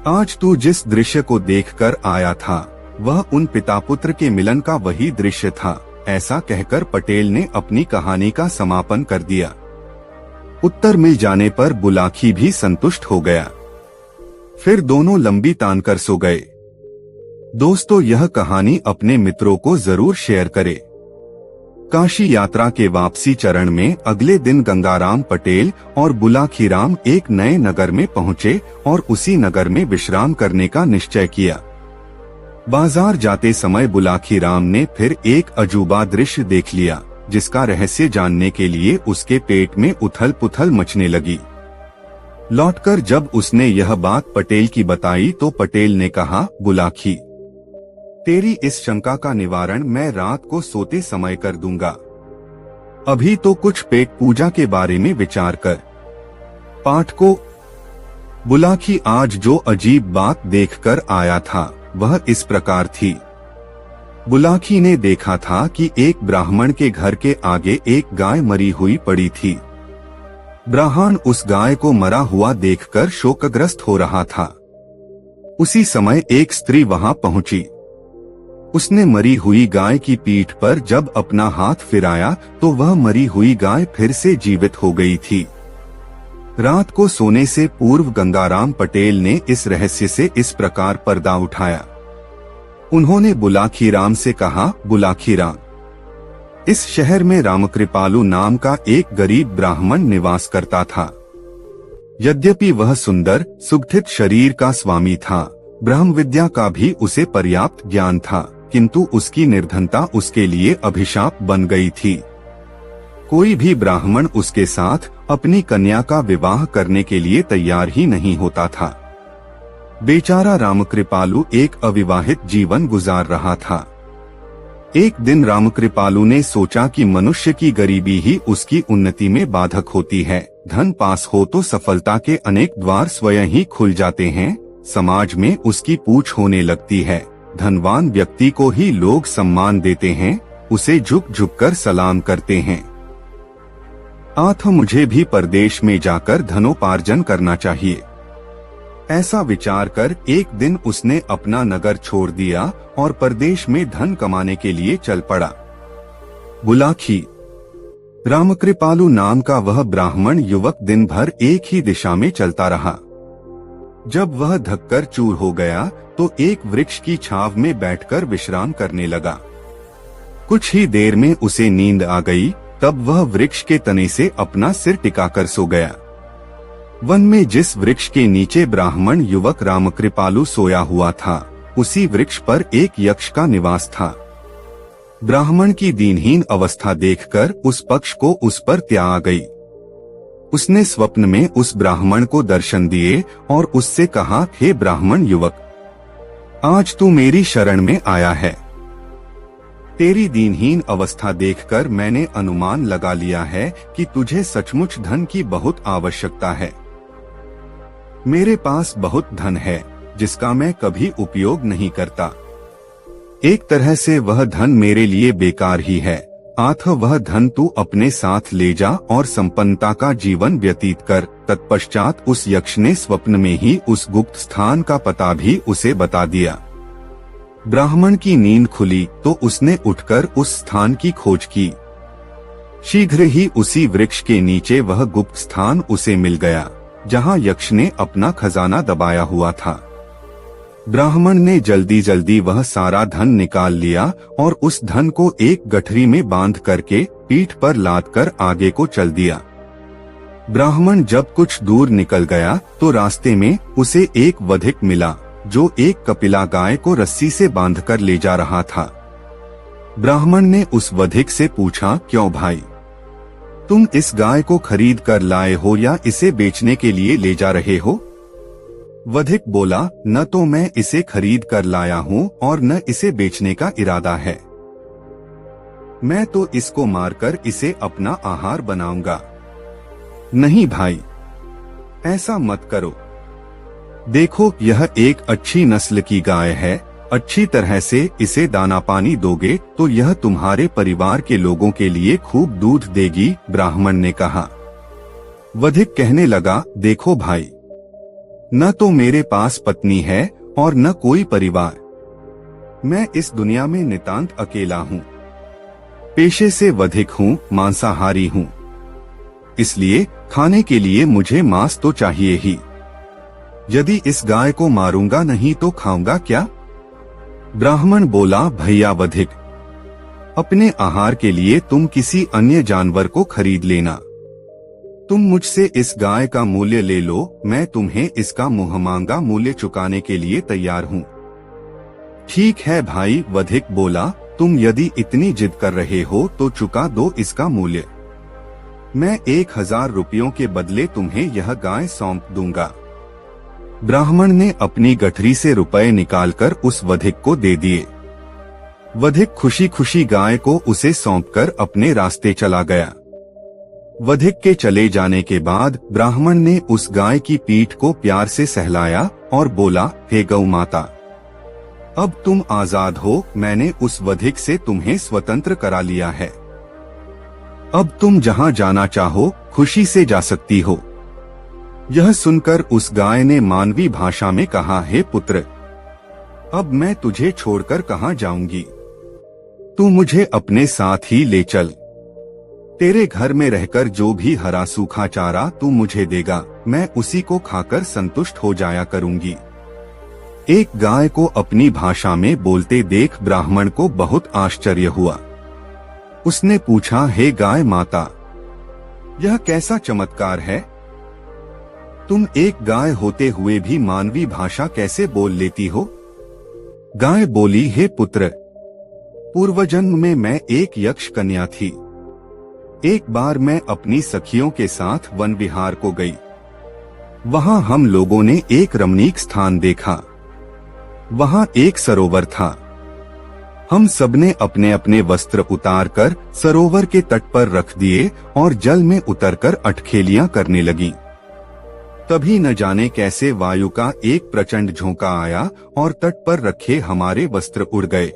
आज तू जिस दृश्य को देखकर आया था वह उन पिता पुत्र के मिलन का वही दृश्य था। ऐसा कहकर पटेल ने अपनी कहानी का समापन कर दिया। उत्तर मिल जाने पर बुलाखी भी संतुष्ट हो गया। फिर दोनों लंबी तान कर सो गए। दोस्तों, यह कहानी अपने मित्रों को जरूर शेयर करें। काशी यात्रा के वापसी चरण में अगले दिन गंगाराम पटेल और बुलाखीराम एक नए नगर में पहुंचे और उसी नगर में विश्राम करने का निश्चय किया। बाजार जाते समय बुलाखीराम ने फिर एक अजूबा दृश्य देख लिया, जिसका रहस्य जानने के लिए उसके पेट में उथल पुथल मचने लगी। लौटकर जब उसने यह बात पटेल की बताई तो पटेल ने कहा, बुलाखी, तेरी इस शंका का निवारण मैं रात को सोते समय कर दूंगा। अभी तो कुछ पेट पूजा के बारे में विचार कर। पाठकों, बुलाखी आज जो अजीब बात देखकर आया था वह इस प्रकार थी। बुलाखी ने देखा था कि एक ब्राह्मण के घर के आगे एक गाय मरी हुई पड़ी थी। ब्राह्मण उस गाय को मरा हुआ देखकर शोकग्रस्त हो रहा था। उसी समय एक स्त्री वहां पहुंची। उसने मरी हुई गाय की पीठ पर जब अपना हाथ फिराया तो वह मरी हुई गाय फिर से जीवित हो गई थी। रात को सोने से पूर्व गंगाराम पटेल ने इस रहस्य से इस प्रकार पर्दा उठाया। उन्होंने बुलाखीराम से कहा, बुलाखीराम, इस शहर में रामकृपालु नाम का एक गरीब ब्राह्मण निवास करता था। यद्यपि वह सुंदर सुगठित शरीर का स्वामी था, ब्रह्म विद्या का भी उसे पर्याप्त ज्ञान था, किंतु उसकी निर्धनता उसके लिए अभिशाप बन गई थी। कोई भी ब्राह्मण उसके साथ अपनी कन्या का विवाह करने के लिए तैयार ही नहीं होता था। बेचारा रामकृपालु एक अविवाहित जीवन गुजार रहा था। एक दिन रामकृपालु ने सोचा कि मनुष्य की गरीबी ही उसकी उन्नति में बाधक होती है। धन पास हो तो सफलता के अनेक द्वार स्वयं ही खुल जाते हैं। समाज में उसकी पूछ होने लगती है। धनवान व्यक्ति को ही लोग सम्मान देते हैं, उसे झुक झुक कर सलाम करते हैं। मुझे भी परदेश में जाकर धनोपार्जन करना चाहिए। ऐसा विचार कर एक दिन उसने अपना नगर छोड़ दिया और परदेश में धन कमाने के लिए चल पड़ा। बुलाखी। रामकृपालु नाम का वह ब्राह्मण युवक दिन भर एक ही दिशा में चलता रहा। जब वह थककर चूर हो गया तो एक वृक्ष की छांव में बैठकर विश्राम करने लगा। कुछ ही देर में उसे नींद आ गई। तब वह वृक्ष के तने से अपना सिर टिकाकर सो गया। वन में जिस वृक्ष के नीचे ब्राह्मण युवक रामकृपालु सोया हुआ था, उसी वृक्ष पर एक यक्ष का निवास था। ब्राह्मण की दीनहीन अवस्था देखकर उस पक्ष को उस पर त्या आ गई। उसने स्वप्न में उस ब्राह्मण को दर्शन दिए और उससे कहा, हे ब्राह्मण युवक, आज तू मेरी शरण में आया है। तेरी दीनहीन अवस्था देखकर मैंने अनुमान लगा लिया है कि तुझे सचमुच धन की बहुत आवश्यकता है। मेरे पास बहुत धन है जिसका मैं कभी उपयोग नहीं करता। एक तरह से वह धन मेरे लिए बेकार ही है, अतः वह धन तू अपने साथ ले जा और संपन्नता का जीवन व्यतीत कर। तत्पश्चात उस यक्ष ने स्वप्न में ही उस गुप्त स्थान का पता भी उसे बता दिया। ब्राह्मण की नींद खुली तो उसने उठकर उस स्थान की खोज की। शीघ्र ही उसी वृक्ष के नीचे वह गुप्त स्थान उसे मिल गया जहां यक्ष ने अपना खजाना दबाया हुआ था। ब्राह्मण ने जल्दी जल्दी वह सारा धन निकाल लिया और उस धन को एक गठरी में बांध करके पीठ पर लाद कर आगे को चल दिया। ब्राह्मण जब कुछ दूर निकल गया तो रास्ते में उसे एक वधिक मिला जो एक कपिला गाय को रस्सी से बांधकर ले जा रहा था। ब्राह्मण ने उस वधिक से पूछा, क्यों भाई, तुम इस गाय को खरीद कर लाए हो या इसे बेचने के लिए ले जा रहे हो? वधिक बोला, न तो मैं इसे खरीद कर लाया हूँ और न इसे बेचने का इरादा है। मैं तो इसको मारकर इसे अपना आहार बनाऊंगा। नहीं भाई, ऐसा मत करो। देखो, यह एक अच्छी नस्ल की गाय है। अच्छी तरह से इसे दाना पानी दोगे तो यह तुम्हारे परिवार के लोगों के लिए खूब दूध देगी। ब्राह्मण ने कहा। वधिक कहने लगा, देखो भाई, न तो मेरे पास पत्नी है और न कोई परिवार। मैं इस दुनिया में नितांत अकेला हूँ। पेशे से वधिक हूँ, मांसाहारी हूँ, इसलिए खाने के लिए मुझे मांस तो चाहिए ही। यदि इस गाय को मारूंगा नहीं तो खाऊंगा क्या? ब्राह्मण बोला, भैया वधिक, अपने आहार के लिए तुम किसी अन्य जानवर को खरीद लेना। तुम मुझसे इस गाय का मूल्य ले लो, मैं तुम्हें इसका मुंहमांगा मूल्य चुकाने के लिए तैयार हूँ। ठीक है भाई, वधिक बोला, तुम यदि इतनी जिद कर रहे हो तो चुका दो इसका मूल्य। मैं 1000 रुपयों के बदले तुम्हें यह गाय सौंप दूंगा। ब्राह्मण ने अपनी गठरी से रुपए निकालकर उस वधिक को दे दिए। वधिक खुशी खुशी गाय को उसे सौंपकर अपने रास्ते चला गया। वधिक के चले जाने के बाद ब्राह्मण ने उस गाय की पीठ को प्यार से सहलाया और बोला, हे गौ माता, अब तुम आजाद हो। मैंने उस वधिक से तुम्हें स्वतंत्र करा लिया है। अब तुम जहां जाना चाहो खुशी से जा सकती हो। यह सुनकर उस गाय ने मानवी भाषा में कहा, हे पुत्र, अब मैं तुझे छोड़कर कहां जाऊंगी? तू मुझे अपने साथ ही ले चल। तेरे घर में रहकर जो भी हरा सूखा चारा तू मुझे देगा, मैं उसी को खाकर संतुष्ट हो जाया करूंगी। एक गाय को अपनी भाषा में बोलते देख ब्राह्मण को बहुत आश्चर्य हुआ। उसने पूछा, हे गाय माता, यह कैसा चमत्कार है? तुम एक गाय होते हुए भी मानवी भाषा कैसे बोल लेती हो? गाय बोली, हे पुत्र, पूर्वजन्म में मैं एक यक्ष कन्या थी। एक बार मैं अपनी सखियों के साथ वन विहार को गई। वहां हम लोगों ने एक रमणीक स्थान देखा। वहां एक सरोवर था। हम सबने अपने अपने वस्त्र उतारकर सरोवर के तट पर रख दिए और जल में उतरकर अटखेलियां करने लगी। तभी न जाने कैसे वायु का एक प्रचंड झोंका आया और तट पर रखे हमारे वस्त्र उड़ गए।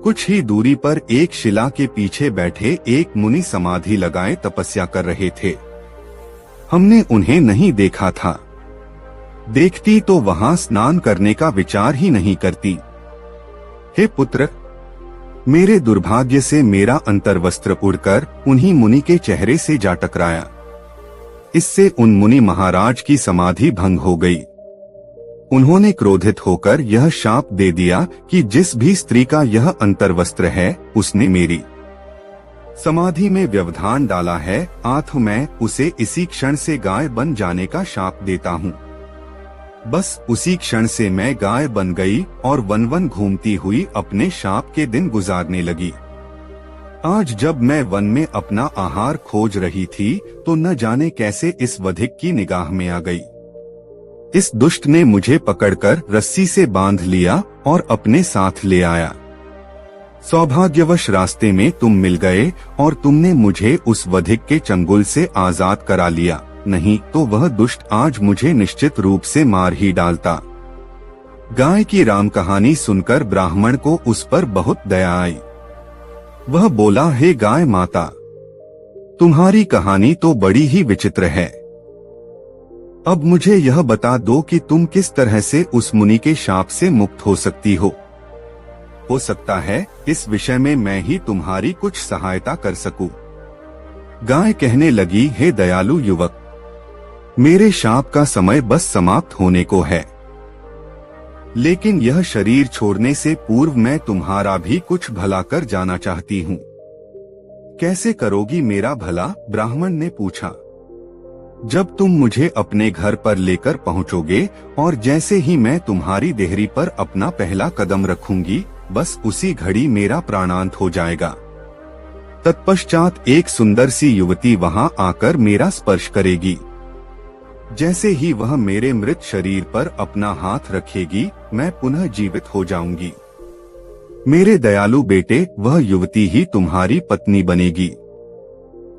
कुछ ही दूरी पर एक शिला के पीछे बैठे एक मुनि समाधि लगाए तपस्या कर रहे थे। हमने उन्हें नहीं देखा था। देखती तो वहां स्नान करने का विचार ही नहीं करती। हे पुत्र, मेरे दुर्भाग्य से मेरा अंतर्वस्त्र उड़कर उन्हीं मुनि के चेहरे से जा टकराया। इससे उन मुनि महाराज की समाधि भंग हो गई। उन्होंने क्रोधित होकर यह शाप दे दिया कि जिस भी स्त्री का यह अंतर्वस्त्र है उसने मेरी समाधि में व्यवधान डाला है, आथ मैं उसे इसी क्षण से गाय बन जाने का शाप देता हूँ। बस उसी क्षण से मैं गाय बन गई और वन वन घूमती हुई अपने शाप के दिन गुजारने लगी। आज जब मैं वन में अपना आहार खोज रही थी तो न जाने कैसे इस वधिक की निगाह में आ गई। इस दुष्ट ने मुझे पकड़कर रस्सी से बांध लिया और अपने साथ ले आया। सौभाग्यवश रास्ते में तुम मिल गए और तुमने मुझे उस वधिक के चंगुल से आजाद करा लिया, नहीं तो वह दुष्ट आज मुझे निश्चित रूप से मार ही डालता। गाय की राम कहानी सुनकर ब्राह्मण को उस पर बहुत दया आई। वह बोला, हे गाय माता, तुम्हारी कहानी तो बड़ी ही विचित्र है। अब मुझे यह बता दो कि तुम किस तरह से उस मुनि के शाप से मुक्त हो सकती हो। हो सकता है इस विषय में मैं ही तुम्हारी कुछ सहायता कर सकूं। गाय कहने लगी, हे दयालु युवक, मेरे शाप का समय बस समाप्त होने को है, लेकिन यह शरीर छोड़ने से पूर्व मैं तुम्हारा भी कुछ भला कर जाना चाहती हूँ। कैसे करोगी मेरा भला? ब्राह्मण ने पूछा। जब तुम मुझे अपने घर पर लेकर पहुँचोगे और जैसे ही मैं तुम्हारी देहरी पर अपना पहला कदम रखूंगी, बस उसी घड़ी मेरा प्राणांत हो जाएगा। तत्पश्चात एक सुंदर सी युवती वहां आकर मेरा स्पर्श करेगी। जैसे ही वह मेरे मृत शरीर पर अपना हाथ रखेगी, मैं पुनः जीवित हो जाऊंगी। मेरे दयालु बेटे, वह युवती ही तुम्हारी पत्नी बनेगी।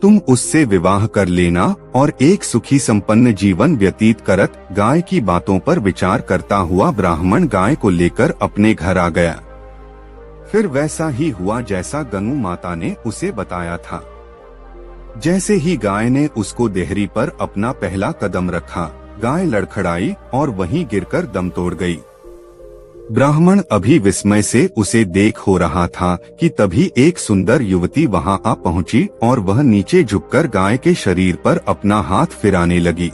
तुम उससे विवाह कर लेना और एक सुखी संपन्न जीवन व्यतीत करत। गाय की बातों पर विचार करता हुआ ब्राह्मण गाय को लेकर अपने घर आ गया। फिर वैसा ही हुआ जैसा गंगू माता ने उसे बताया था। जैसे ही गाय ने उसको देहरी पर अपना पहला कदम रखा, गाय लड़खड़ाई और वहीं गिरकर दम तोड़ गई। ब्राह्मण अभी विस्मय से उसे देख हो रहा था कि तभी एक सुंदर युवती वहां आ पहुंची और वह नीचे झुककर गाय के शरीर पर अपना हाथ फिराने लगी।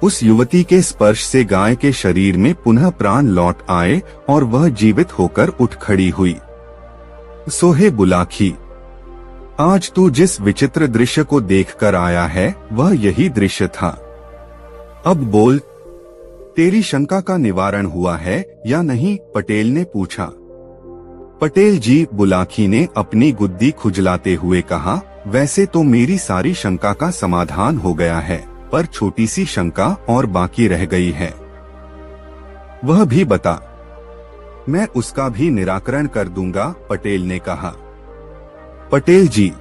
उस युवती के स्पर्श से गाय के शरीर में पुनः प्राण लौट आए और वह जीवित होकर उठ खड़ी हुई। सोहे बुलाखी, आज तू जिस विचित्र दृश्य को देखकर आया है, वह यही दृश्य था। अब बोल, तेरी शंका का निवारण हुआ है या नहीं? पटेल ने पूछा। पटेल जी, बुलाखी ने अपनी गुद्दी खुजलाते हुए कहा, वैसे तो मेरी सारी शंका का समाधान हो गया है, पर छोटी सी शंका और बाकी रह गई है। वह भी बता। मैं उसका भी निराकरण कर दूंगा, पटेल ने कहा। पटेल जी,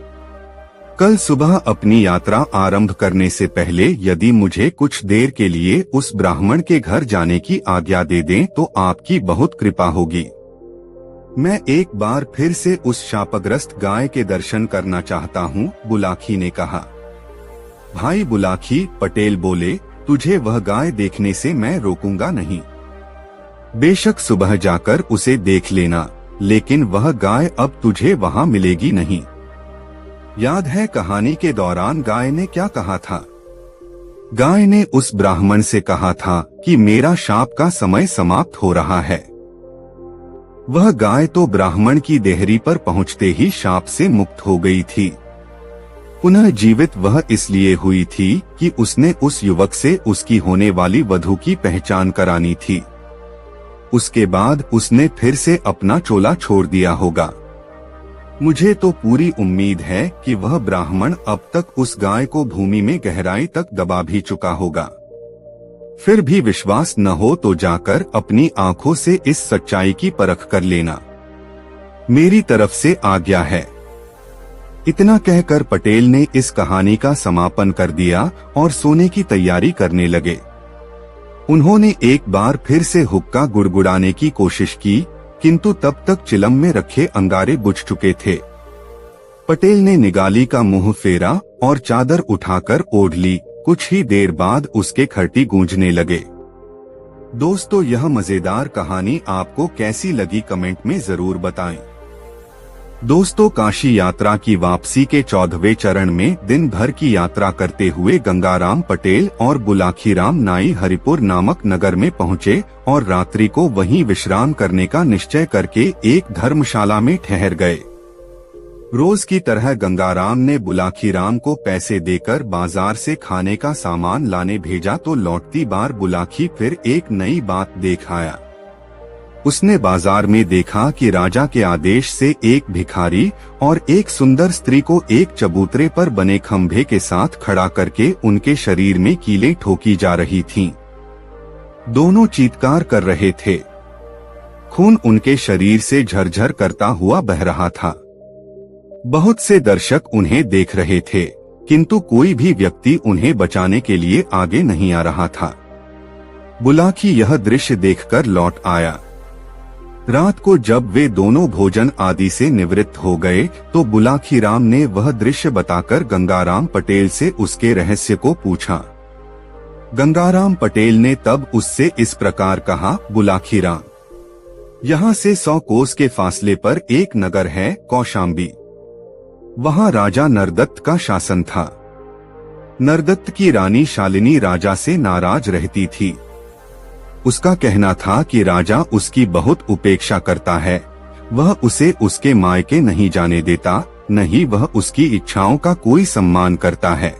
कल सुबह अपनी यात्रा आरंभ करने से पहले यदि मुझे कुछ देर के लिए उस ब्राह्मण के घर जाने की आज्ञा दे दें तो आपकी बहुत कृपा होगी। मैं एक बार फिर से उस शापग्रस्त गाय के दर्शन करना चाहता हूँ, बुलाखी ने कहा। भाई बुलाखी, पटेल बोले, तुझे वह गाय देखने से मैं रोकूंगा नहीं। बेशक सुबह जाकर उसे देख लेना, लेकिन वह गाय अब तुझे वहाँ मिलेगी नहीं। याद है कहानी के दौरान गाय ने क्या कहा था? गाय ने उस ब्राह्मण से कहा था कि मेरा शाप का समय समाप्त हो रहा है। वह गाय तो ब्राह्मण की देहरी पर पहुंचते ही शाप से मुक्त हो गई थी। पुनः जीवित वह इसलिए हुई थी कि उसने उस युवक से उसकी होने वाली वधू की पहचान करानी थी। उसके बाद उसने फिर से अपना चोला छोड़ दिया होगा। मुझे तो पूरी उम्मीद है कि वह ब्राह्मण अब तक उस गाय को भूमि में गहराई तक दबा भी चुका होगा। फिर भी विश्वास न हो तो जाकर अपनी आंखों से इस सच्चाई की परख कर लेना। मेरी तरफ से आज्ञा है। इतना कहकर पटेल ने इस कहानी का समापन कर दिया और सोने की तैयारी करने लगे। उन्होंने एक बार फिर से हुक्का गुड़गुड़ाने की कोशिश की, किंतु तब तक चिलम में रखे अंगारे बुझ चुके थे। पटेल ने निगाली का मुंह फेरा और चादर उठाकर ओढ़ ली। कुछ ही देर बाद उसके खर्टी गूंजने लगे। दोस्तों, यह मजेदार कहानी आपको कैसी लगी कमेंट में जरूर बताएं। दोस्तों, काशी यात्रा की वापसी के 14वें चरण में दिन भर की यात्रा करते हुए गंगाराम पटेल और बुलाखीराम नाई हरिपुर नामक नगर में पहुँचे और रात्रि को वहीं विश्राम करने का निश्चय करके एक धर्मशाला में ठहर गए। रोज की तरह गंगाराम ने बुलाखीराम को पैसे देकर बाजार से खाने का सामान लाने भेजा तो लौटती बार बुलाखी फिर एक नई बात देख आया। उसने बाजार में देखा कि राजा के आदेश से एक भिखारी और एक सुंदर स्त्री को एक चबूतरे पर बने खंभे के साथ खड़ा करके उनके शरीर में कीलें ठोकी जा रही थीं। दोनों चीत्कार कर रहे थे। खून उनके शरीर से झरझर करता हुआ बह रहा था। बहुत से दर्शक उन्हें देख रहे थे, किंतु कोई भी व्यक्ति उन्हें बचाने के लिए आगे नहीं आ रहा था। बुलाखी यह दृश्य देखकर लौट आया। रात को जब वे दोनों भोजन आदि से निवृत्त हो गए तो बुलाखीराम ने वह दृश्य बताकर गंगाराम पटेल से उसके रहस्य को पूछा। गंगाराम पटेल ने तब उससे इस प्रकार कहा, बुलाखीराम, यहाँ से 100 कोस के फासले पर एक नगर है कौशाम्बी। वहाँ राजा नरदत्त का शासन था। नरदत्त की रानी शालिनी राजा से नाराज रहती थी। उसका कहना था कि राजा उसकी बहुत उपेक्षा करता है, वह उसे उसके मायके नहीं जाने देता, नहीं वह उसकी इच्छाओं का कोई सम्मान करता है।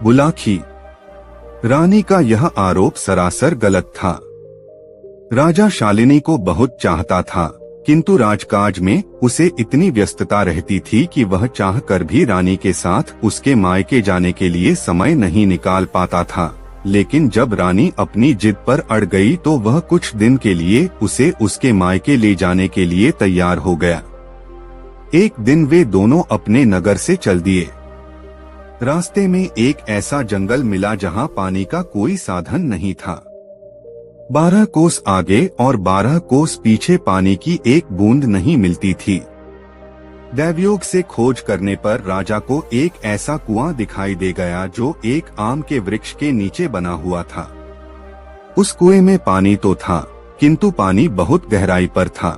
बुलाखी, रानी का यह आरोप सरासर गलत था। राजा शालिनी को बहुत चाहता था, किंतु राजकाज में उसे इतनी व्यस्तता रहती थी कि वह चाहकर भी रानी के साथ उसके मायके जाने के लिए समय नहीं निकाल पाता था। लेकिन जब रानी अपनी जिद पर अड़ गई तो वह कुछ दिन के लिए उसे उसके मायके ले जाने के लिए तैयार हो गया। एक दिन वे दोनों अपने नगर से चल दिए। रास्ते में एक ऐसा जंगल मिला जहां पानी का कोई साधन नहीं था। 12 कोस आगे और 12 कोस पीछे पानी की एक बूंद नहीं मिलती थी। दैवयोग से खोज करने पर राजा को एक ऐसा कुआं दिखाई दे गया जो एक आम के वृक्ष के नीचे बना हुआ था। उस कुएं में पानी तो था, किंतु पानी बहुत गहराई पर था।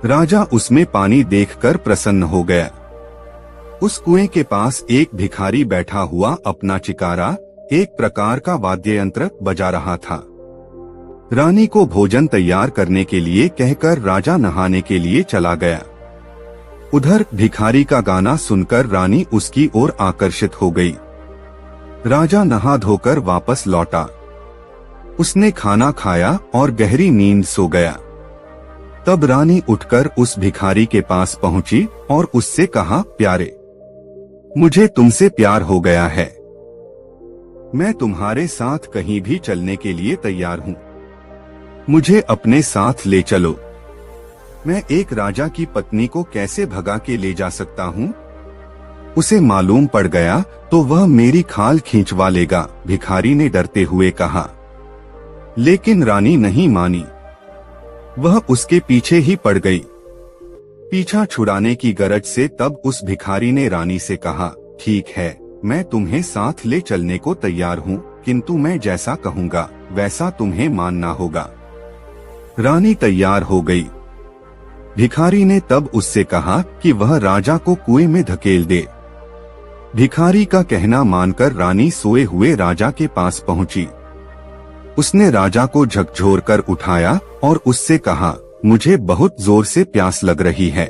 राजा उसमें पानी देखकर प्रसन्न हो गया। उस कुएं के पास एक भिखारी बैठा हुआ अपना चिकारा, एक प्रकार का वाद्य यंत्र बजा रहा था। रानी को भोजन तैयार करने के लिए कहकर राजा नहाने के लिए चला गया। उधर भिखारी का गाना सुनकर रानी उसकी ओर आकर्षित हो गई। राजा नहा धोकर वापस लौटा। उसने खाना खाया और गहरी नींद सो गया। तब रानी उठकर उस भिखारी के पास पहुंची और उससे कहा, प्यारे, मुझे तुमसे प्यार हो गया है। मैं तुम्हारे साथ कहीं भी चलने के लिए तैयार हूँ। मुझे अपने साथ ले चलो। मैं एक राजा की पत्नी को कैसे भगा के ले जा सकता हूँ? उसे मालूम पड़ गया तो वह मेरी खाल खींचवा लेगा, भिखारी ने डरते हुए कहा। लेकिन रानी नहीं मानी। वह उसके पीछे ही पड़ गई। पीछा छुड़ाने की गरज से तब उस भिखारी ने रानी से कहा, ठीक है, मैं तुम्हें साथ ले चलने को तैयार हूँ, किंतु मैं जैसा कहूँगा वैसा तुम्हें मानना होगा। रानी तैयार हो गई। भिखारी ने तब उससे कहा कि वह राजा को कुएं में धकेल दे। भिखारी का कहना मानकर रानी सोए हुए राजा के पास पहुंची। उसने राजा को झकझोर कर उठाया और उससे कहा, मुझे बहुत जोर से प्यास लग रही है।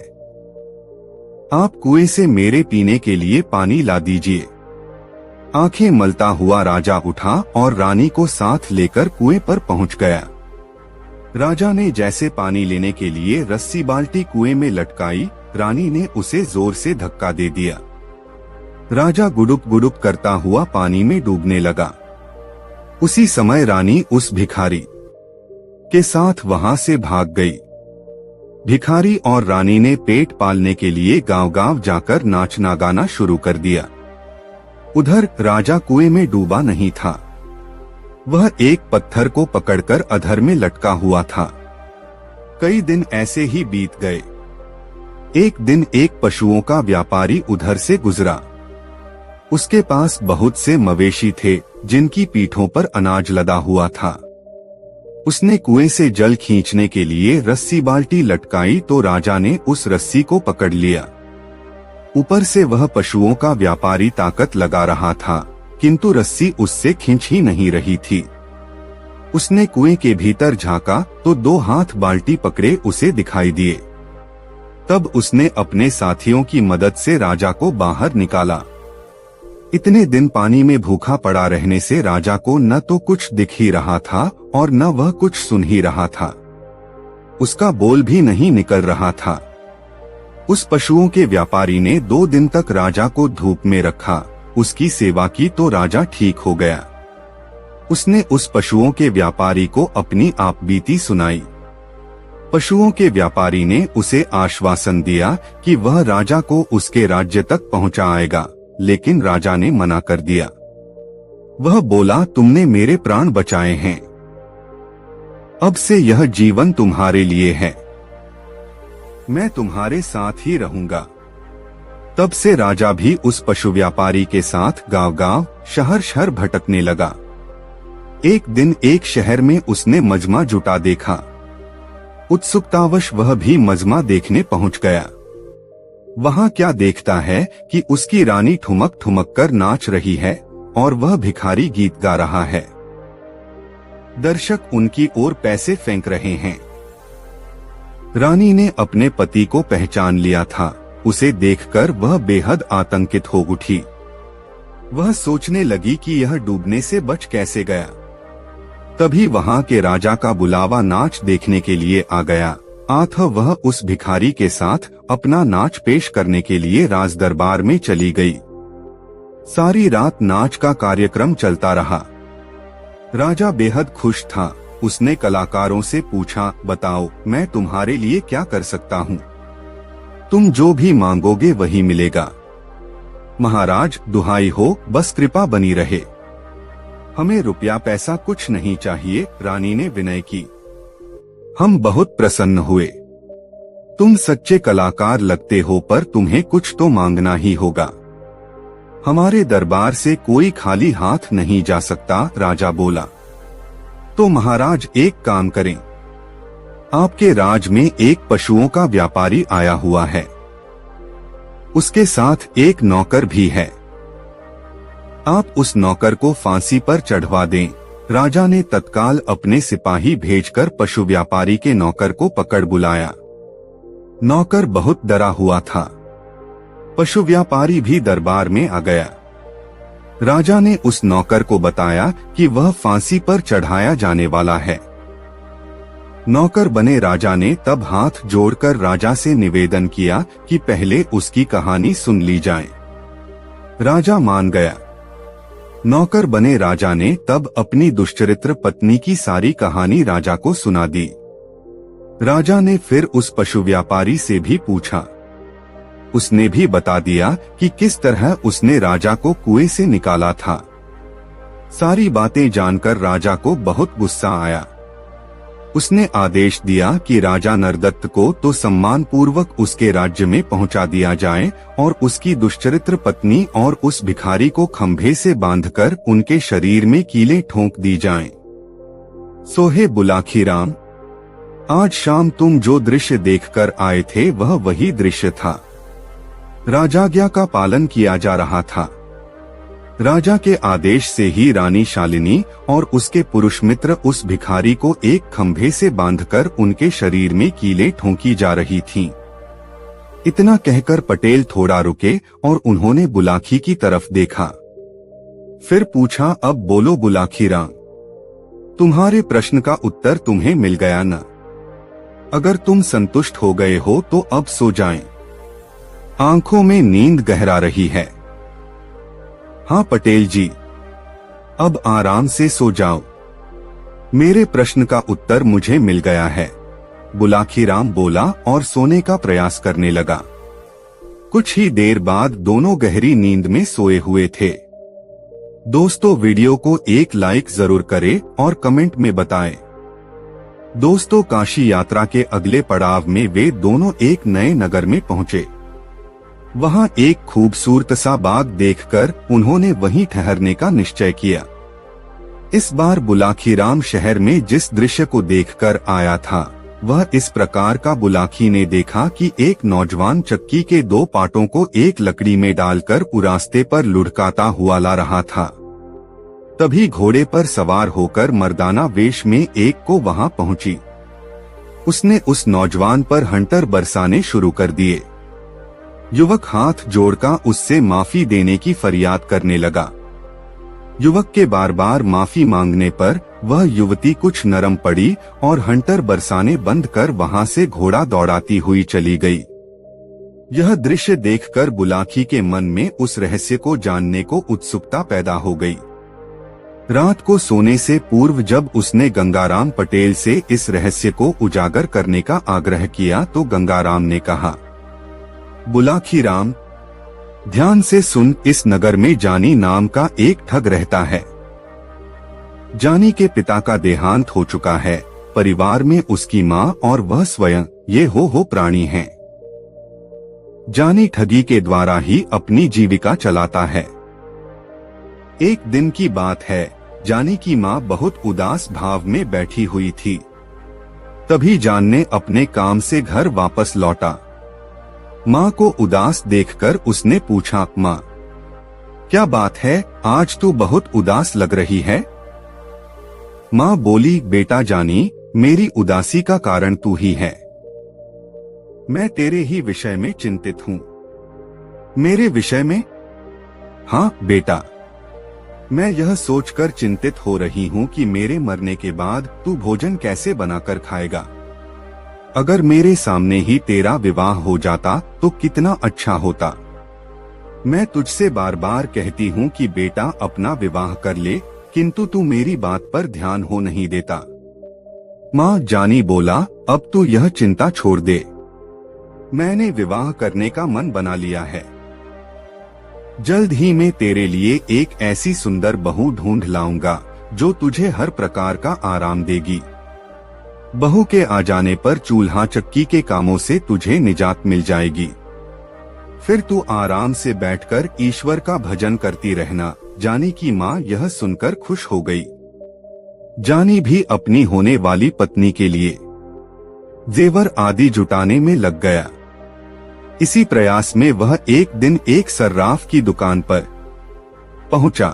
आप कुएं से मेरे पीने के लिए पानी ला दीजिए। आंखें मलता हुआ राजा उठा और रानी को साथ लेकर कुएं पर पहुंच गया। राजा ने जैसे पानी लेने के लिए रस्सी बाल्टी कुएं में लटकाई, रानी ने उसे जोर से धक्का दे दिया। राजा गुडुप गुडुप करता हुआ पानी में डूबने लगा। उसी समय रानी उस भिखारी के साथ वहां से भाग गई। भिखारी और रानी ने पेट पालने के लिए गांव-गांव जाकर नाचना गाना शुरू कर दिया। उधर राजा कुएं में डूबा नहीं था। वह एक पत्थर को पकड़कर अधर में लटका हुआ था। कई दिन ऐसे ही बीत गए। एक दिन एक पशुओं का व्यापारी उधर से गुजरा। उसके पास बहुत से मवेशी थे जिनकी पीठों पर अनाज लदा हुआ था। उसने कुएं से जल खींचने के लिए रस्सी बाल्टी लटकाई तो राजा ने उस रस्सी को पकड़ लिया। ऊपर से वह पशुओं का व्यापारी ताकत लगा रहा था, किंतु रस्सी उससे खींच ही नहीं रही थी। उसने कुएं के भीतर झांका तो 2 हाथ बाल्टी पकड़े उसे दिखाई दिए। तब उसने अपने साथियों की मदद से राजा को बाहर निकाला। इतने दिन पानी में भूखा पड़ा रहने से राजा को न तो कुछ दिख ही रहा था और न वह कुछ सुन ही रहा था। उसका बोल भी नहीं निकल रहा था। उस पशुओं के व्यापारी ने 2 दिन तक राजा को धूप में रखा। उसकी सेवा की तो राजा ठीक हो गया। उसने उस पशुओं के व्यापारी को अपनी आपबीती सुनाई। पशुओं के व्यापारी ने उसे आश्वासन दिया कि वह राजा को उसके राज्य तक पहुंचाएगा, लेकिन राजा ने मना कर दिया। वह बोला, तुमने मेरे प्राण बचाए हैं, अब से यह जीवन तुम्हारे लिए है, मैं तुम्हारे साथ ही रहूंगा। तब से राजा भी उस पशु व्यापारी के साथ गांव-गांव, शहर-शहर भटकने लगा। एक दिन एक शहर में उसने मजमा जुटा देखा। उत्सुकतावश वह भी मजमा देखने पहुंच गया। वहां क्या देखता है कि उसकी रानी ठुमक ठुमक कर नाच रही है और वह भिखारी गीत गा रहा है। दर्शक उनकी ओर पैसे फेंक रहे हैं। रानी ने अपने पति को पहचान लिया था। उसे देखकर वह बेहद आतंकित हो उठी। वह सोचने लगी कि यह डूबने से बच कैसे गया। तभी वहां के राजा का बुलावा नाच देखने के लिए आ गया। अतः वह उस भिखारी के साथ अपना नाच पेश करने के लिए राज दरबार में चली गई। सारी रात नाच का कार्यक्रम चलता रहा। राजा बेहद खुश था। उसने कलाकारों से पूछा, बताओ मैं तुम्हारे लिए क्या कर सकता हूँ? तुम जो भी मांगोगे वही मिलेगा। महाराज, दुहाई हो, बस कृपा बनी रहे, हमें रुपया पैसा कुछ नहीं चाहिए, रानी ने विनय की। हम बहुत प्रसन्न हुए। तुम सच्चे कलाकार लगते हो, पर तुम्हें कुछ तो मांगना ही होगा। हमारे दरबार से कोई खाली हाथ नहीं जा सकता, राजा बोला। तो महाराज एक काम करें, आपके राज में एक पशुओं का व्यापारी आया हुआ है, उसके साथ एक नौकर भी है। आप उस नौकर को फांसी पर चढ़वा दें। राजा ने तत्काल अपने सिपाही भेजकर पशु व्यापारी के नौकर को पकड़ बुलाया। नौकर बहुत डरा हुआ था। पशु व्यापारी भी दरबार में आ गया। राजा ने उस नौकर को बताया कि वह फांसी पर चढ़ाया जाने वाला है। नौकर बने राजा ने तब हाथ जोड़कर राजा से निवेदन किया कि पहले उसकी कहानी सुन ली जाए। राजा मान गया। नौकर बने राजा ने तब अपनी दुष्चरित्र पत्नी की सारी कहानी राजा को सुना दी। राजा ने फिर उस पशु व्यापारी से भी पूछा। उसने भी बता दिया कि किस तरह उसने राजा को कुएं से निकाला था। सारी बातें जानकर राजा को बहुत गुस्सा आया। उसने आदेश दिया कि राजा नरदत्त को तो सम्मान पूर्वक उसके राज्य में पहुंचा दिया जाए और उसकी दुष्चरित्र पत्नी और उस भिखारी को खंभे से बांधकर उनके शरीर में कीलें ठोंक दी जाएं। सोहे बुलाखीराम, आज शाम तुम जो दृश्य देखकर आए थे वह वही दृश्य था। राजाज्ञा का पालन किया जा रहा था। राजा के आदेश से ही रानी शालिनी और उसके पुरुष मित्र उस भिखारी को एक खंभे से बांधकर उनके शरीर में कीलें ठोंकी जा रही थीं। इतना कहकर पटेल थोड़ा रुके और उन्होंने बुलाखी की तरफ देखा। फिर पूछा, अब बोलो बुलाखीराम, तुम्हारे प्रश्न का उत्तर तुम्हें मिल गया न? अगर तुम संतुष्ट हो गए हो तो अब सो जाएं। आंखों में नींद गहरा रही है। हाँ पटेल जी, अब आराम से सो जाओ। मेरे प्रश्न का उत्तर मुझे मिल गया है, बुलाखीराम बोला और सोने का प्रयास करने लगा। कुछ ही देर बाद दोनों गहरी नींद में सोए हुए थे। दोस्तों, वीडियो को एक लाइक जरूर करें और कमेंट में बताएं। दोस्तों, काशी यात्रा के अगले पड़ाव में वे दोनों एक नए नगर में पहुंचे। वहां एक खूबसूरत सा बाग देखकर उन्होंने वहीं ठहरने का निश्चय किया। इस बार बुलाखीराम शहर में जिस दृश्य को देखकर आया था वह इस प्रकार का बुलाखी ने देखा कि एक नौजवान चक्की के 2 पाटों को एक लकड़ी में डालकर रास्ते पर लुढ़काता हुआ ला रहा था। तभी घोड़े पर सवार होकर मर्दाना वेश में एक को वहां पहुंची। उसने उस नौजवान पर हंटर बरसाने शुरू कर दिए। युवक हाथ जोड़कर उससे माफी देने की फरियाद करने लगा। युवक के बार बार माफी मांगने पर वह युवती कुछ नरम पड़ी और हंटर बरसाने बंद कर वहां से घोड़ा दौड़ाती हुई चली गई। यह दृश्य देखकर बुलाकी के मन में उस रहस्य को जानने को उत्सुकता पैदा हो गई। रात को सोने से पूर्व जब उसने गंगाराम पटेल से इस रहस्य को उजागर करने का आग्रह किया तो गंगाराम ने कहा, बुलाकी राम, ध्यान से सुन, इस नगर में जानी नाम का एक ठग रहता है। जानी के पिता का देहांत हो चुका है। परिवार में उसकी माँ और वह स्वयं ये हो प्राणी हैं। जानी ठगी के द्वारा ही अपनी जीविका चलाता है। एक दिन की बात है, जानी की माँ बहुत उदास भाव में बैठी हुई थी। तभी जान ने अपने काम से घर वापस लौटा। माँ को उदास देखकर उसने पूछा, माँ क्या बात है, आज तू बहुत उदास लग रही है। माँ बोली, बेटा जानी, मेरी उदासी का कारण तू ही है। मैं तेरे ही विषय में चिंतित हूँ। मेरे विषय में? हाँ बेटा, मैं यह सोचकर चिंतित हो रही हूँ कि मेरे मरने के बाद तू भोजन कैसे बनाकर खाएगा। अगर मेरे सामने ही तेरा विवाह हो जाता तो कितना अच्छा होता। मैं तुझसे बार बार कहती हूँ कि बेटा अपना विवाह कर ले, किंतु तू मेरी बात पर ध्यान हो नहीं देता। माँ जानी बोला, अब तू यह चिंता छोड़ दे, मैंने विवाह करने का मन बना लिया है। जल्द ही मैं तेरे लिए एक ऐसी सुंदर बहू ढूंढ लाऊंगा जो तुझे हर प्रकार का आराम देगी। बहू के आ जाने पर चूल्हा चक्की के कामों से तुझे निजात मिल जाएगी। फिर तू आराम से बैठकर ईश्वर का भजन करती रहना। जानी की माँ यह सुनकर खुश हो गई। जानी भी अपनी होने वाली पत्नी के लिए जेवर आदि जुटाने में लग गया। इसी प्रयास में वह एक दिन एक सर्राफ की दुकान पर पहुंचा।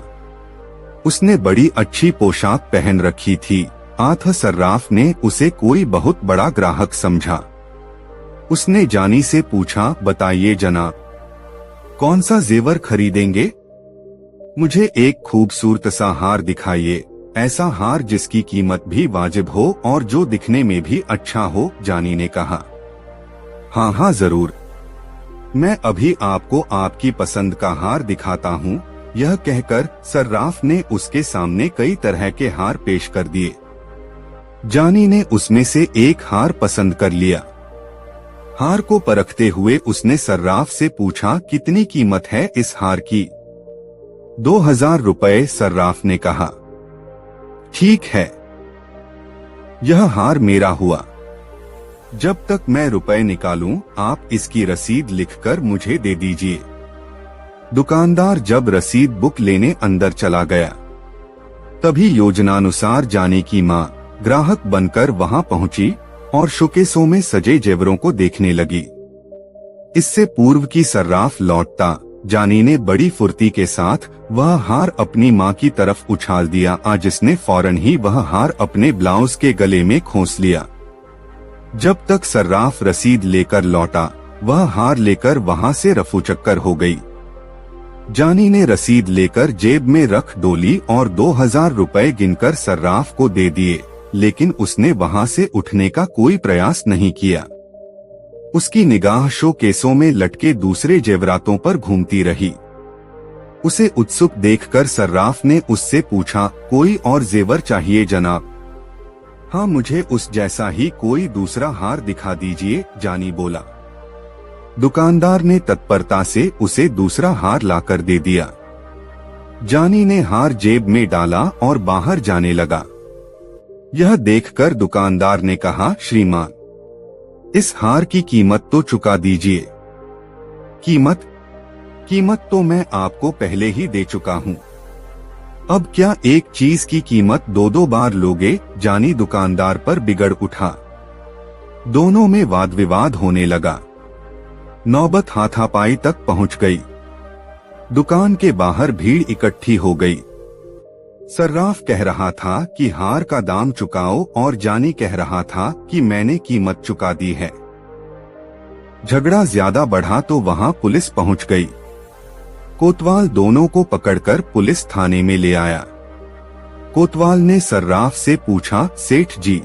उसने बड़ी अच्छी पोशाक पहन रखी थी। आथ सर्राफ ने उसे कोई बहुत बड़ा ग्राहक समझा। उसने जानी से पूछा, बताइए जनाब, कौन सा जेवर खरीदेंगे? मुझे एक खूबसूरत सा हार दिखाइए, ऐसा हार जिसकी कीमत भी वाजिब हो और जो दिखने में भी अच्छा हो। जानी ने कहा, हाँ हाँ जरूर, मैं अभी आपको आपकी पसंद का हार दिखाता हूँ। यह कहकर सर्राफ ने उसके सामने कई तरह के हार पेश कर दिए। जानी ने उसमें से एक हार पसंद कर लिया। हार को परखते हुए उसने सर्राफ से पूछा, कितनी कीमत है इस हार की? 2000 रुपए, सर्राफ ने कहा। ठीक है, यह हार मेरा हुआ। जब तक मैं रुपए निकालूं, आप इसकी रसीद लिखकर मुझे दे दीजिए। दुकानदार जब रसीद बुक लेने अंदर चला गया, तभी योजनानुसार जानी की माँ ग्राहक बनकर वहां पहुंची और शोकेसों में सजे जेवरों को देखने लगी। इससे पूर्व की सर्राफ लौटता जानी ने बड़ी फुर्ती के साथ वह हार अपनी माँ की तरफ उछाल दिया, जिसने फौरन ही वह हार अपने ब्लाउज के गले में खोस लिया। जब तक सर्राफ रसीद लेकर लौटा, वह हार लेकर वहां से रफूचक्कर हो गई। जानी ने रसीद लेकर जेब में रख डोली और 2000 रुपए गिनकर सर्राफ को दे दिए, लेकिन उसने वहां से उठने का कोई प्रयास नहीं किया। उसकी निगाह शोकेसों में लटके दूसरे जेवरातों पर घूमती रही। उसे उत्सुक देखकर सर्राफ ने उससे पूछा, कोई और जेवर चाहिए जनाब? हाँ, मुझे उस जैसा ही कोई दूसरा हार दिखा दीजिए, जानी बोला। दुकानदार ने तत्परता से उसे दूसरा हार लाकर दे दिया। जानी ने हार जेब में डाला और बाहर जाने लगा। यह देखकर दुकानदार ने कहा, श्रीमान, इस हार की कीमत तो चुका दीजिए। कीमत तो मैं आपको पहले ही दे चुका हूँ। अब क्या एक चीज की कीमत दो बार लोगे? जानी दुकानदार पर बिगड़ उठा। दोनों में वाद विवाद होने लगा। नौबत हाथापाई तक पहुंच गई। दुकान के बाहर भीड़ इकट्ठी हो गई। सर्राफ कह रहा था कि हार का दाम चुकाओ और जानी कह रहा था कि मैंने कीमत चुका दी है। झगड़ा ज्यादा बढ़ा तो वहां पुलिस पहुंच गई। कोतवाल दोनों को पकड़कर पुलिस थाने में ले आया। कोतवाल ने सर्राफ से पूछा, सेठ जी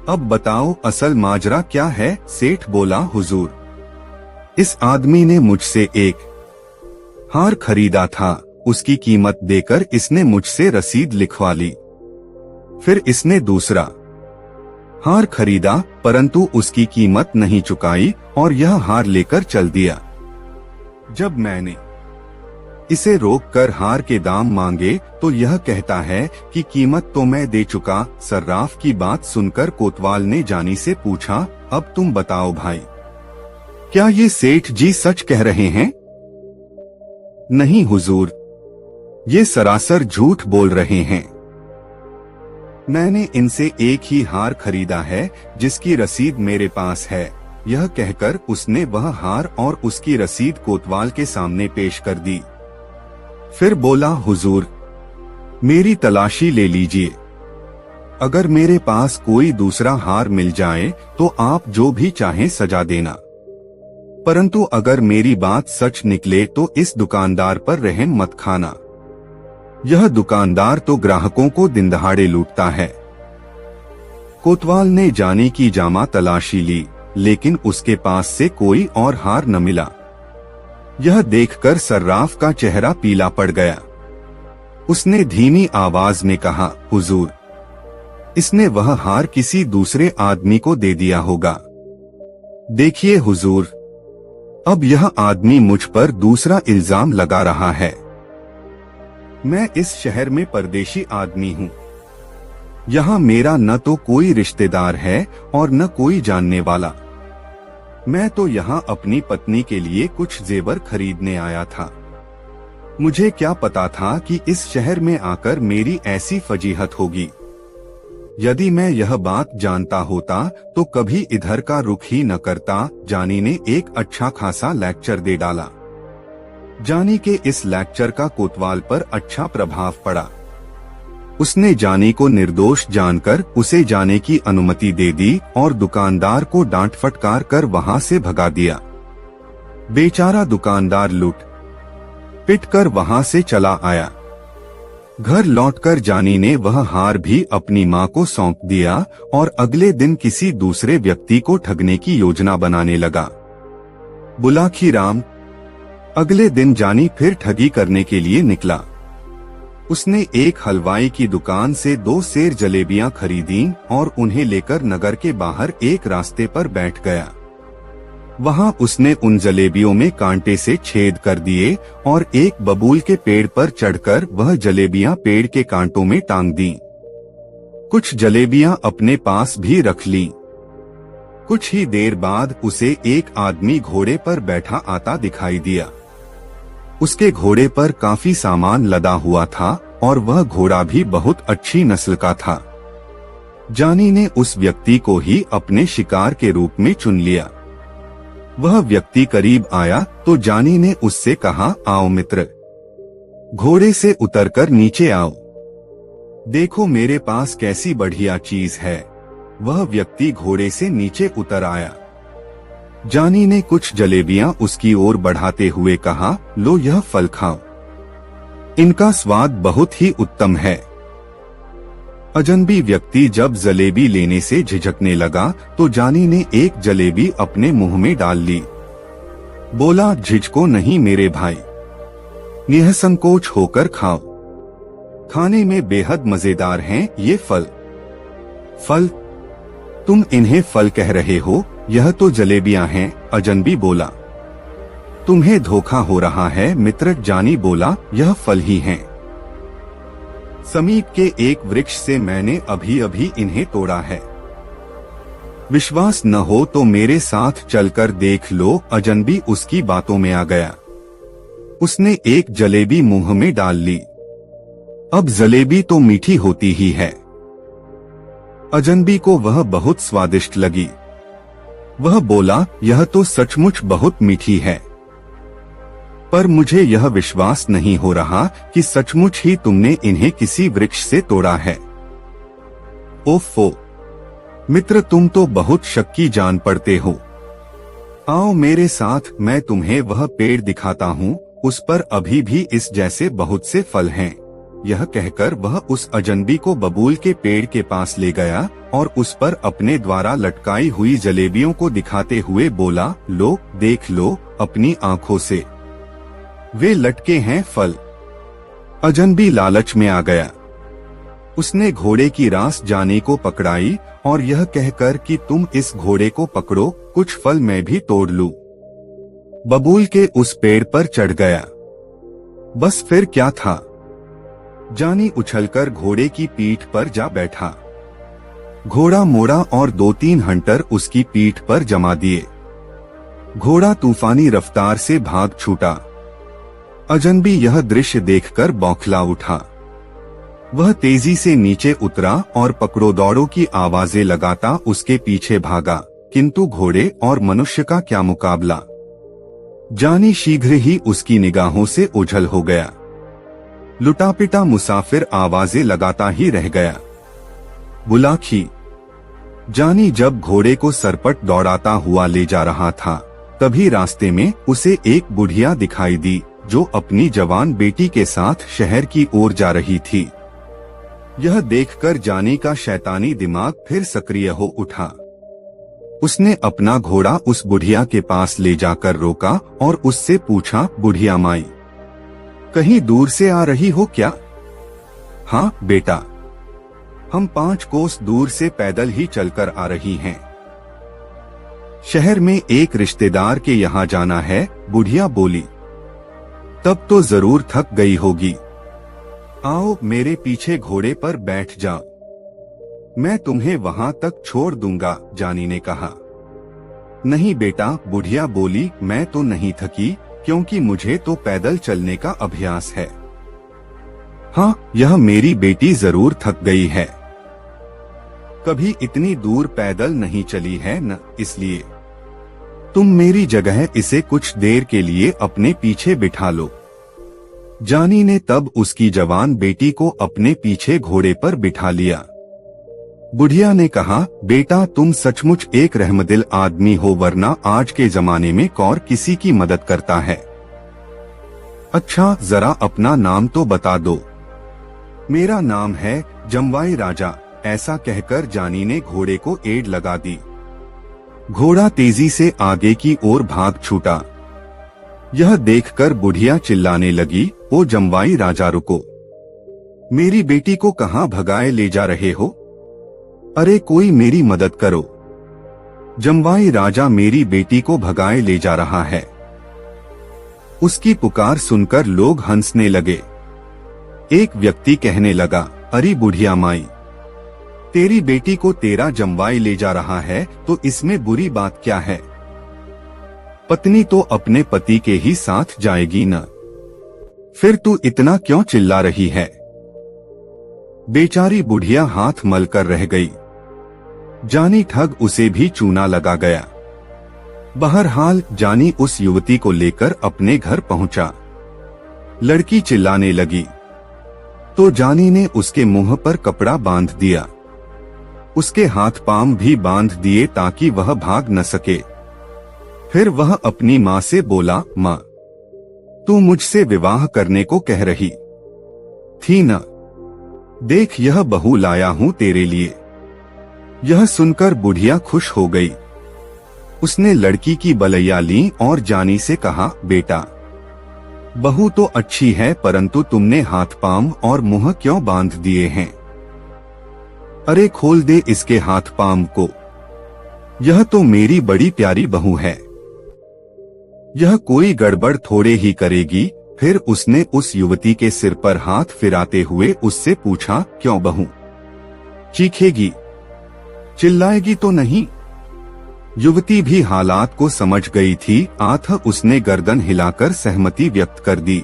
अब बताओ असल माजरा क्या है? सेठ बोला, हुजूर इस आदमी ने मुझसे एक हार खरीदा था, उसकी कीमत देकर इसने मुझसे रसीद लिखवा ली। फिर इसने दूसरा हार खरीदा परंतु उसकी कीमत नहीं चुकाई और यह हार लेकर चल दिया। जब मैंने इसे रोककर हार के दाम मांगे तो यह कहता है कि कीमत तो मैं दे चुका। सर्राफ की बात सुनकर कोतवाल ने जानी से पूछा, अब तुम बताओ भाई, क्या ये सेठ जी सच कह रहे हैं? नहीं हुजूर, ये सरासर झूठ बोल रहे हैं। मैंने इनसे एक ही हार खरीदा है जिसकी रसीद मेरे पास है। यह कहकर उसने वह हार और उसकी रसीद कोतवाल के सामने पेश कर दी। फिर बोला, हुजूर मेरी तलाशी ले लीजिए, अगर मेरे पास कोई दूसरा हार मिल जाए तो आप जो भी चाहें सजा देना, परंतु अगर मेरी बात सच निकले तो इस दुकानदार पर रहम मत खाना। यह दुकानदार तो ग्राहकों को दिन दहाड़े लूटता है। कोतवाल ने जानी की जामा तलाशी ली लेकिन उसके पास से कोई और हार न मिला। यह देखकर सर्राफ का चेहरा पीला पड़ गया। उसने धीमी आवाज में कहा, हुजूर इसने वह हार किसी दूसरे आदमी को दे दिया होगा। देखिए हुजूर, अब यह आदमी मुझ पर दूसरा इल्जाम लगा रहा है। मैं इस शहर में परदेशी आदमी हूँ। यहाँ मेरा न तो कोई रिश्तेदार है और न कोई जानने वाला। मैं तो यहाँ अपनी पत्नी के लिए कुछ जेवर खरीदने आया था। मुझे क्या पता था कि इस शहर में आकर मेरी ऐसी फजीहत होगी। यदि मैं यह बात जानता होता तो कभी इधर का रुख ही न करता। जानी ने एक अच्छा खासा लेक्चर दे डाला। जानी के इस लेक्चर का कोतवाल पर अच्छा प्रभाव पड़ा। उसने जानी को निर्दोष जानकर उसे जाने की अनुमति दे दी और दुकानदार को डांट फटकार कर वहां से भगा दिया। बेचारा दुकानदार लूट पिट कर वहां से चला आया। घर लौटकर जानी ने वह हार भी अपनी मां को सौंप दिया और अगले दिन किसी दूसरे व्यक्ति को ठगने की योजना बनाने लगा। बुलाखीराम। अगले दिन जानी फिर ठगी करने के लिए निकला। उसने एक हलवाई की दुकान से 2 सेर जलेबियां खरीदी और उन्हें लेकर नगर के बाहर एक रास्ते पर बैठ गया। वहां उसने उन जलेबियों में कांटे से छेद कर दिए और एक बबूल के पेड़ पर चढ़कर वह जलेबियां पेड़ के कांटों में टांग दी। कुछ जलेबियां अपने पास भी रख ली। कुछ ही देर बाद उसे एक आदमी घोड़े पर बैठा आता दिखाई दिया। उसके घोड़े पर काफी सामान लदा हुआ था और वह घोड़ा भी बहुत अच्छी नस्ल का था। जानी ने उस व्यक्ति को ही अपने शिकार के रूप में चुन लिया। वह व्यक्ति करीब आया तो जानी ने उससे कहा, आओ मित्र, घोड़े से उतरकर नीचे आओ, देखो मेरे पास कैसी बढ़िया चीज है। वह व्यक्ति घोड़े से नीचे उतर आया। जानी ने कुछ जलेबियां उसकी ओर बढ़ाते हुए कहा, लो यह फल खाओ, इनका स्वाद बहुत ही उत्तम है। अजनबी व्यक्ति जब जलेबी लेने से झिझकने लगा तो जानी ने एक जलेबी अपने मुंह में डाल ली। बोला, झिझको नहीं मेरे भाई, निःसंकोच होकर खाओ, खाने में बेहद मजेदार हैं ये फल। फल? तुम इन्हें फल कह रहे हो, यह तो जलेबियां हैं। अजनबी बोला, तुम्हें धोखा हो रहा है मित्र। जानी बोला, यह फल ही हैं। समीप के एक वृक्ष से मैंने अभी अभी इन्हें तोड़ा है। विश्वास न हो तो मेरे साथ चलकर देख लो। अजनबी उसकी बातों में आ गया। उसने एक जलेबी मुंह में डाल ली। अब जलेबी तो मीठी होती ही है। अजनबी को वह बहुत स्वादिष्ट लगी। वह बोला, यह तो सचमुच बहुत मीठी है। पर मुझे यह विश्वास नहीं हो रहा कि सचमुच ही तुमने इन्हें किसी वृक्ष से तोड़ा है। ओफो मित्र, तुम तो बहुत शक्की जान पड़ते हो। आओ मेरे साथ, मैं तुम्हें वह पेड़ दिखाता हूँ, उस पर अभी भी इस जैसे बहुत से फल हैं। यह कहकर वह उस अजनबी को बबूल के पेड़ के पास ले गया और उस पर अपने द्वारा लटकाई हुई जलेबियों को दिखाते हुए बोला, लो देख लो अपनी आंखों से, वे लटके हैं फल। अजनबी लालच में आ गया। उसने घोड़े की रास जानी को पकड़ाई और यह कहकर कि तुम इस घोड़े को पकड़ो, कुछ फल मैं भी तोड़ लूं। बबूल के उस पेड़ पर चढ़ गया। बस फिर क्या था, जानी उछलकर घोड़े की पीठ पर जा बैठा। घोड़ा मोड़ा और 2-3 हंटर उसकी पीठ पर जमा दिए। घोड़ा तूफानी रफ्तार से भाग छूटा। अजनबी यह दृश्य देखकर बौखला उठा। वह तेजी से नीचे उतरा और पकड़ो दौड़ो की आवाजें लगाता उसके पीछे भागा, किंतु घोड़े और मनुष्य का क्या मुकाबला। जानी शीघ्र ही उसकी निगाहों से ओझल हो गया। लुटापिटा मुसाफिर आवाजें लगाता ही रह गया। बुलाखी। जानी जब घोड़े को सरपट दौड़ाता हुआ ले जा रहा था, तभी रास्ते में उसे एक बुढ़िया दिखाई दी जो अपनी जवान बेटी के साथ शहर की ओर जा रही थी। यह देखकर जानी का शैतानी दिमाग फिर सक्रिय हो उठा। उसने अपना घोड़ा उस बुढ़िया के पास ले जाकर रोका और उससे पूछा, बुढ़िया माई, कहीं दूर से आ रही हो क्या? हाँ बेटा, हम 5 कोस दूर से पैदल ही चलकर आ रही हैं। शहर में एक रिश्तेदार के यहाँ जाना है, बुढ़िया बोली। तब तो जरूर थक गई होगी। आओ मेरे पीछे घोड़े पर बैठ जाओ, मैं तुम्हें वहां तक छोड़ दूंगा, जानी ने कहा। नहीं बेटा, बुढ़िया बोली, मैं तो नहीं थकी, क्योंकि मुझे तो पैदल चलने का अभ्यास है। हाँ, यह मेरी बेटी जरूर थक गई है, कभी इतनी दूर पैदल नहीं चली है न, इसलिए तुम मेरी जगह इसे कुछ देर के लिए अपने पीछे बिठा लो। जानी ने तब उसकी जवान बेटी को अपने पीछे घोड़े पर बिठा लिया। बुढ़िया ने कहा, बेटा तुम सचमुच एक रहमदिल आदमी हो, वरना आज के जमाने में कौन किसी की मदद करता है। अच्छा जरा अपना नाम तो बता दो। मेरा नाम है जमवाई राजा, ऐसा कहकर जानी ने घोड़े को एड़ लगा दी। घोड़ा तेजी से आगे की ओर भाग छूटा। यह देखकर बुढ़िया चिल्लाने लगी, ओ जमवाई राजा रुको, मेरी बेटी को कहाँ भगाए ले जा रहे हो? अरे कोई मेरी मदद करो, जमवाई राजा मेरी बेटी को भगाए ले जा रहा है। उसकी पुकार सुनकर लोग हंसने लगे। एक व्यक्ति कहने लगा, अरे बुढ़िया माई, तेरी बेटी को तेरा जमवाई ले जा रहा है तो इसमें बुरी बात क्या है? पत्नी तो अपने पति के ही साथ जाएगी न, फिर तू इतना क्यों चिल्ला रही है? बेचारी बुढ़िया हाथ मलकर रह गई। जानी ठग उसे भी चूना लगा गया। बहरहाल जानी उस युवती को लेकर अपने घर पहुंचा। लड़की चिल्लाने लगी तो जानी ने उसके मुंह पर कपड़ा बांध दिया। उसके हाथ पांव भी बांध दिए ताकि वह भाग न सके। फिर वह अपनी माँ से बोला, माँ तू मुझसे विवाह करने को कह रही थी न, देख यह बहू लाया हूँ तेरे लिए। यह सुनकर बुढ़िया खुश हो गई। उसने लड़की की बलैया ली और जानी से कहा, बेटा बहू तो अच्छी है, परंतु तुमने हाथ पांव और मुंह क्यों बांध दिए हैं? अरे खोल दे इसके हाथ पांव को, यह तो मेरी बड़ी प्यारी बहू है, यह कोई गड़बड़ थोड़े ही करेगी। फिर उसने उस युवती के सिर पर हाथ फिराते हुए उससे पूछा, क्यों बहू, चीखेगी, चिल्लाएगी तो नहीं? युवती भी हालात को समझ गई थी, आथ उसने गर्दन हिलाकर सहमति व्यक्त कर दी।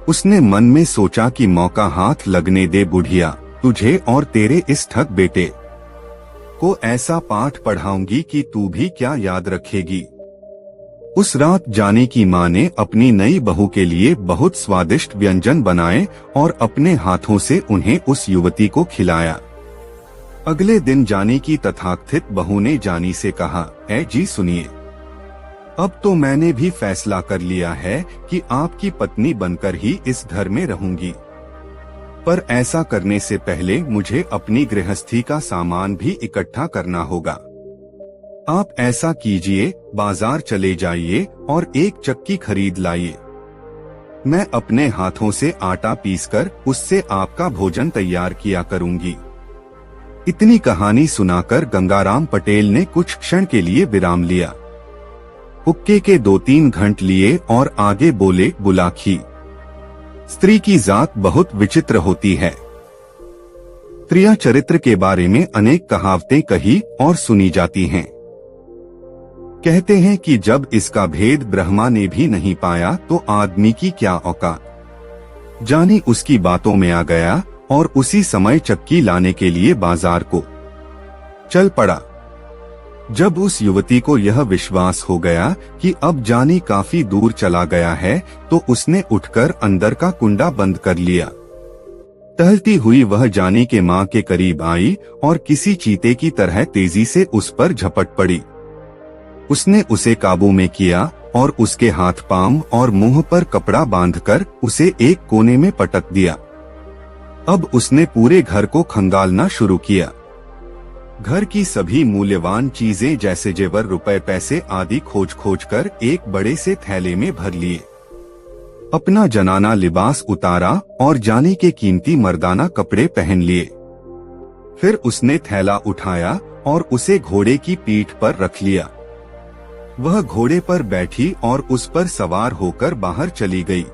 उसने मन में सोचा कि मौका हाथ लगने दे बुढ़िया, तुझे और तेरे इस ठग बेटे को ऐसा पाठ पढ़ाऊंगी कि तू भी क्या याद रखेगी। उस रात जानी की माँ ने अपनी नई बहू के लिए बहुत स्वादिष्ट व्यंजन बनाए और अपने हाथों से उन्हें उस युवती को खिलाया। अगले दिन जानी की तथाकथित बहू ने जानी से कहा, ऐ जी सुनिए, अब तो मैंने भी फैसला कर लिया है कि आपकी पत्नी बनकर ही इस घर में रहूंगी, पर ऐसा करने से पहले मुझे अपनी गृहस्थी का सामान भी इकट्ठा करना होगा। आप ऐसा कीजिए, बाजार चले जाइए और एक चक्की खरीद लाइए। मैं अपने हाथों से आटा पीसकर उससे आपका भोजन तैयार किया करूंगी। इतनी कहानी सुनाकर गंगाराम पटेल ने कुछ क्षण के लिए विराम लिया। हुक्के के 2-3 घंटे लिए और आगे बोले, बुलाखी, स्त्री की जात बहुत विचित्र होती है। स्त्रियां चरित्र के बारे में अनेक कहावतें कही और सुनी जाती हैं। कहते हैं कि जब इसका भेद ब्रह्मा ने भी नहीं पाया तो आदमी की क्या औकात। जानी उसकी बातों में आ गया और उसी समय चक्की लाने के लिए बाजार को चल पड़ा। जब उस युवती को यह विश्वास हो गया कि अब जानी काफी दूर चला गया है तो उसने उठकर अंदर का कुंडा बंद कर लिया। टहलती हुई वह जानी के मां के करीब आई और किसी चीते की तरह तेजी से उस पर झपट पड़ी। उसने उसे काबू में किया और उसके हाथ पांव और मुंह पर कपड़ा बांधकर उसे एक कोने में पटक दिया। अब उसने पूरे घर को खंगालना शुरू किया। घर की सभी मूल्यवान चीजें जैसे जेवर, रुपए, पैसे आदि खोज खोज कर एक बड़े से थैले में भर लिए। अपना जनाना लिबास उतारा और जानी के कीमती मर्दाना कपड़े पहन लिए। फिर उसने थैला उठाया और उसे घोड़े की पीठ पर रख लिया। वह घोड़े पर बैठी और उस पर सवार होकर बाहर चली गई।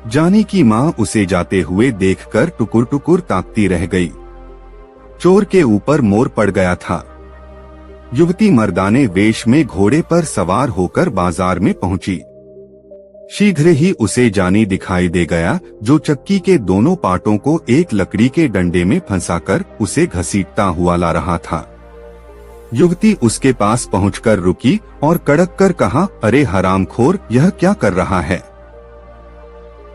जानी की मां उसे जाते हुए देखकर टुकुर टुकुर ताकती रह गई। चोर के ऊपर मोर पड़ गया था। युवती मर्दाने वेश में घोड़े पर सवार होकर बाजार में पहुंची। शीघ्र ही उसे जानी दिखाई दे गया, जो चक्की के दोनों पाटों को एक लकड़ी के डंडे में फंसाकर उसे घसीटता हुआ ला रहा था। युवती उसके पास पहुंचकर रुकी और कड़क कर कहा, अरे हरामखोर, यह क्या कर रहा है?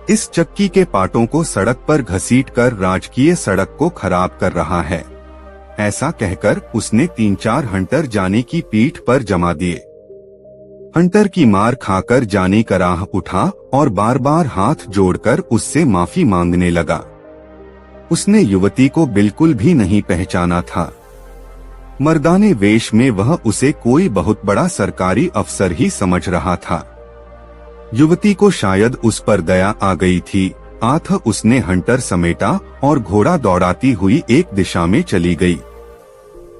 इस चक्की के पाटों को सड़क पर घसीटकर राजकीय सड़क को खराब कर रहा है। ऐसा कहकर उसने 3-4 हंटर जानी की पीठ पर जमा दिए। हंटर की मार खाकर जानी कराह उठा और बार बार हाथ जोड़कर उससे माफी मांगने लगा। उसने युवती को बिल्कुल भी नहीं पहचाना था। मर्दाने वेश में वह उसे कोई बहुत बड़ा सरकारी अफसर ही समझ रहा था। युवती को शायद उस पर दया आ गई थी। आथ उसने हंटर समेटा और घोड़ा दौड़ाती हुई एक दिशा में चली गई।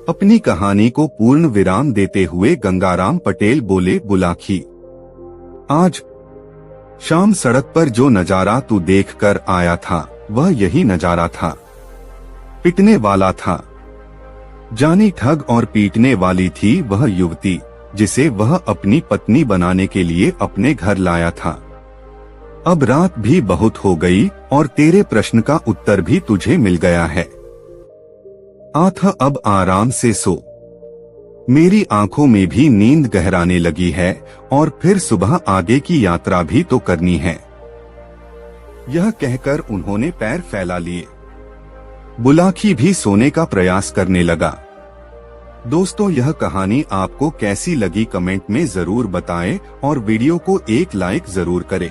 अपनी कहानी को पूर्ण विराम देते हुए गंगाराम पटेल बोले, बुलाखी, आज शाम सड़क पर जो नजारा तू देखकर आया था वह यही नजारा था। पिटने वाला था। जानी ठग और पीटने वाली थी वह युवती जिसे वह अपनी पत्नी बनाने के लिए अपने घर लाया था। अब रात भी बहुत हो गई और तेरे प्रश्न का उत्तर भी तुझे मिल गया है। आथ अब आराम से सो। मेरी आंखों में भी नींद गहराने लगी है और फिर सुबह आगे की यात्रा भी तो करनी है। यह कहकर उन्होंने पैर फैला लिए। बुलाखी भी सोने का प्रयास करने लगा। दोस्तों, यह कहानी आपको कैसी लगी कमेंट में जरूर बताएं और वीडियो को एक लाइक जरूर करें।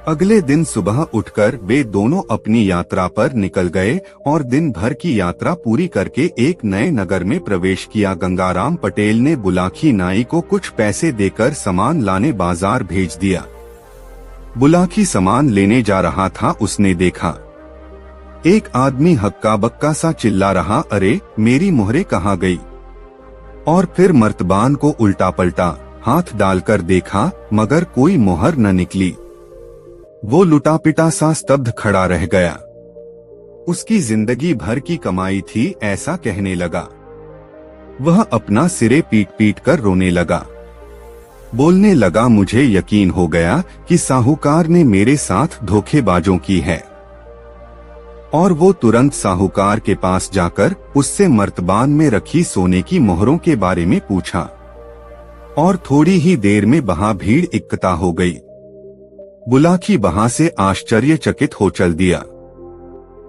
अगले दिन सुबह उठकर वे दोनों अपनी यात्रा पर निकल गए और दिन भर की यात्रा पूरी करके एक नए नगर में प्रवेश किया। गंगाराम पटेल ने बुलाखी नाई को कुछ पैसे देकर सामान लाने बाजार भेज दिया। बुलाखी सामान लेने जा रहा था, उसने देखा एक आदमी हक्का बक्का सा चिल्ला रहा, अरे मेरी मोहरे कहाँ गई? और फिर मर्तबान को उल्टा पलटा हाथ डालकर देखा मगर कोई मोहर न निकली। वो लुटा पिटा सा स्तब्ध खड़ा रह गया। उसकी जिंदगी भर की कमाई थी ऐसा कहने लगा। वह अपना सिरे पीट पीट कर रोने लगा। बोलने लगा, मुझे यकीन हो गया कि साहूकार ने मेरे साथ धोखेबाजों की है। और वो तुरंत साहूकार के पास जाकर उससे मर्तबान में रखी सोने की मोहरों के बारे में पूछा। और थोड़ी ही देर में वहां भीड़ इकट्ठा हो गई। बुलाकी वहां से आश्चर्यचकित हो चल दिया।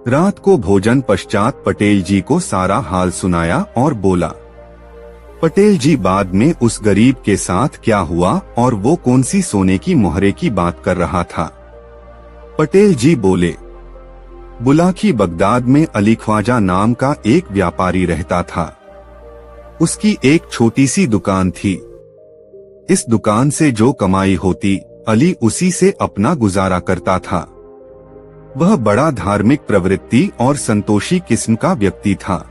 रात को भोजन पश्चात पटेल जी को सारा हाल सुनाया और बोला, पटेल जी बाद में उस गरीब के साथ क्या हुआ और वो कौन सी सोने की मोहरे की बात कर रहा था। पटेल जी बोले, बुलाकी बगदाद में अली ख्वाजा नाम का एक व्यापारी रहता था। उसकी एक छोटी सी दुकान थी। इस दुकान से जो कमाई होती अली उसी से अपना गुजारा करता था। वह बड़ा धार्मिक प्रवृत्ति और संतोषी किस्म का व्यक्ति था।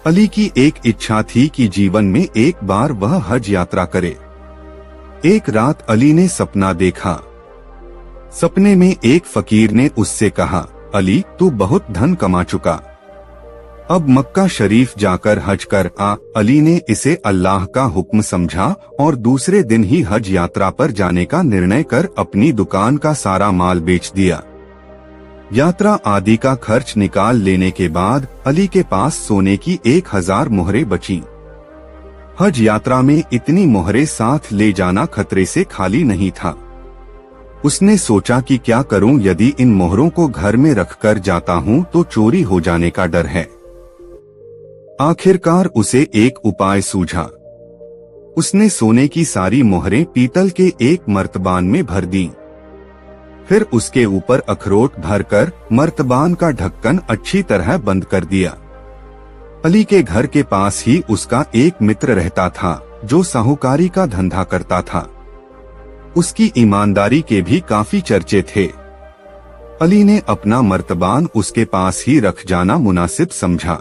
अली की एक इच्छा थी कि जीवन में एक बार वह हज यात्रा करे। एक रात अली ने सपना देखा। सपने में एक फकीर ने उससे कहा, अली तू बहुत धन कमा चुका, अब मक्का शरीफ जाकर हज कर आ। अली ने इसे अल्लाह का हुक्म समझा और दूसरे दिन ही हज यात्रा पर जाने का निर्णय कर अपनी दुकान का सारा माल बेच दिया। यात्रा आदि का खर्च निकाल लेने के बाद अली के पास सोने की 1000 मोहरें बचीं। हज यात्रा में इतनी मोहरें साथ ले जाना खतरे से खाली नहीं था। उसने सोचा कि क्या करूं, यदि इन मोहरों को घर में रखकर जाता हूं तो चोरी हो जाने का डर है। आखिरकार उसे एक उपाय सूझा। उसने सोने की सारी मोहरें पीतल के एक मर्तबान में भर दी। फिर उसके ऊपर अखरोट भरकर मर्तबान का ढक्कन अच्छी तरह बंद कर दिया। अली के घर के पास ही उसका एक मित्र रहता था जो साहूकारी का धंधा करता था। उसकी ईमानदारी के भी काफी चर्चे थे। अली ने अपना मर्तबान उसके पास ही रख जाना मुनासिब समझा।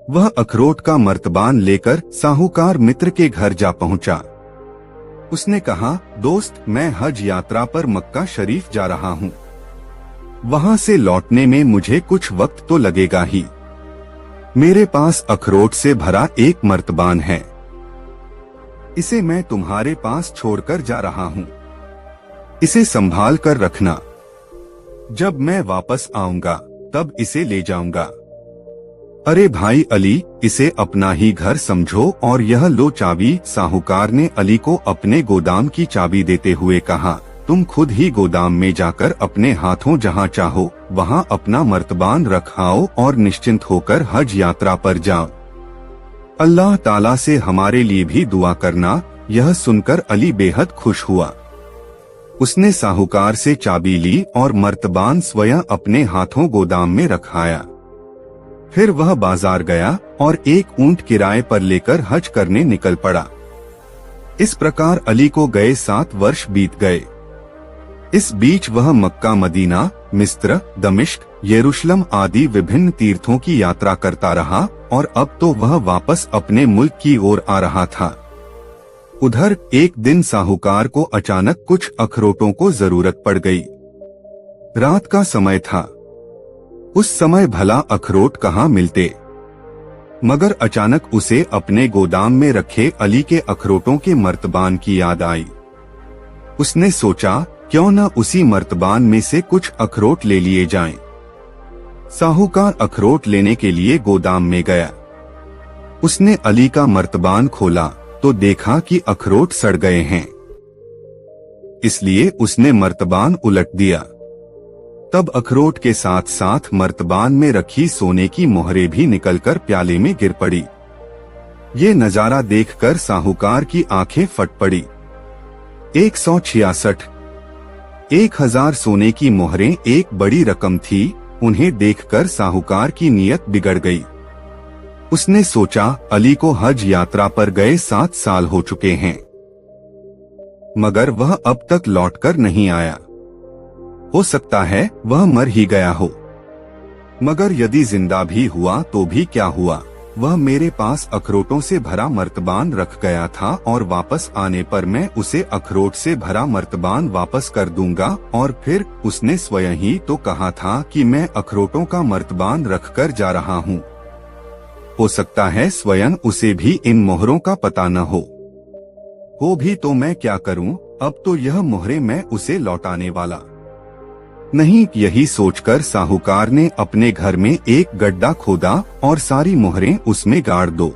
वह अखरोट का मर्तबान लेकर साहूकार मित्र के घर जा पहुंचा। उसने कहा, दोस्त मैं हज यात्रा पर मक्का शरीफ जा रहा हूँ। वहां से लौटने में मुझे कुछ वक्त तो लगेगा ही। मेरे पास अखरोट से भरा एक मर्तबान है, इसे मैं तुम्हारे पास छोड़कर जा रहा हूँ। इसे संभाल कर रखना। जब मैं वापस आऊंगा तब इसे ले जाऊंगा। अरे भाई अली, इसे अपना ही घर समझो और यह लो चाबी। साहूकार ने अली को अपने गोदाम की चाबी देते हुए कहा, तुम खुद ही गोदाम में जाकर अपने हाथों जहां चाहो वहां अपना मर्तबान रख आओ और निश्चिंत होकर हज यात्रा पर जाओ। अल्लाह ताला से हमारे लिए भी दुआ करना। यह सुनकर अली बेहद खुश हुआ। उसने साहूकार से चाबी ली और मर्तबान स्वयं अपने हाथों गोदाम में रखाया। फिर वह बाजार गया और एक ऊंट किराए पर लेकर हज करने निकल पड़ा। इस प्रकार अली को गए 7 वर्ष बीत गए। इस बीच वह मक्का, मदीना, मिस्र, दमिश्क, यरूशलेम आदि विभिन्न तीर्थों की यात्रा करता रहा और अब तो वह वापस अपने मुल्क की ओर आ रहा था। उधर एक दिन साहूकार को अचानक कुछ अखरोटों को जरूरत पड़ गई। रात का समय था। उस समय भला अखरोट कहाँ मिलते, मगर अचानक उसे अपने गोदाम में रखे अली के अखरोटों के मर्तबान की याद आई। उसने सोचा, क्यों न उसी मर्तबान में से कुछ अखरोट ले लिए जाएं। साहूकार अखरोट लेने के लिए गोदाम में गया। उसने अली का मर्तबान खोला तो देखा कि अखरोट सड़ गए हैं। इसलिए उसने मर्तबान उलट दिया। तब अखरोट के साथ साथ मर्तबान में रखी सोने की मोहरें भी निकलकर प्याले में गिर पड़ी। ये नजारा देखकर साहूकार की आंखें फट पड़ी। 166 1000 सोने की मोहरें एक बड़ी रकम थी। उन्हें देखकर साहूकार की नीयत बिगड़ गई। उसने सोचा, अली को हज यात्रा पर गए 7 साल हो चुके हैं, मगर वह अब तक लौटकर नहीं आया। हो सकता है वह मर ही गया हो। मगर यदि जिंदा भी हुआ तो भी क्या हुआ, वह मेरे पास अखरोटों से भरा मर्तबान रख गया था और वापस आने पर मैं उसे अखरोट से भरा मर्तबान वापस कर दूंगा। और फिर उसने स्वयं ही तो कहा था कि मैं अखरोटों का मर्तबान रख कर जा रहा हूँ। हो सकता है स्वयं उसे भी इन मोहरों का पता न हो भी तो मैं क्या करूँ, अब तो यह मोहरें मैं उसे लौटाने वाला नहीं। यही सोचकर साहूकार ने अपने घर में एक गड्ढा खोदा और सारी मोहरें उसमें गाड़ दो।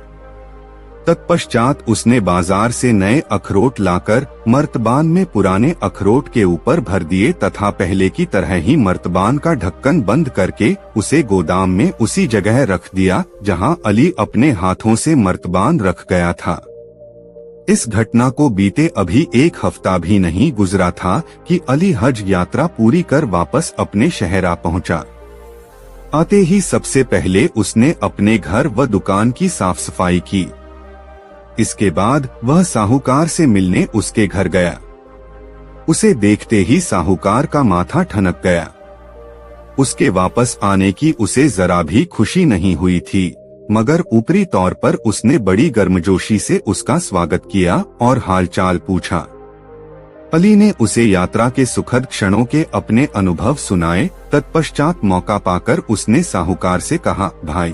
तत्पश्चात उसने बाजार से नए अखरोट लाकर मर्तबान में पुराने अखरोट के ऊपर भर दिए तथा पहले की तरह ही मर्तबान का ढक्कन बंद करके उसे गोदाम में उसी जगह रख दिया जहां अली अपने हाथों से मर्तबान रख गया था। इस घटना को बीते अभी 1 हफ्ता भी नहीं गुजरा था कि अली हज यात्रा पूरी कर वापस अपने शहर आ पहुंचा। आते ही सबसे पहले उसने अपने घर व दुकान की साफ सफाई की। इसके बाद वह साहूकार से मिलने उसके घर गया। उसे देखते ही साहूकार का माथा ठनक गया। उसके वापस आने की उसे जरा भी खुशी नहीं हुई थी, मगर ऊपरी तौर पर उसने बड़ी गर्मजोशी से उसका स्वागत किया और हालचाल पूछा। अली ने उसे यात्रा के सुखद क्षणों के अपने अनुभव सुनाए। तत्पश्चात मौका पाकर उसने साहूकार से कहा, भाई,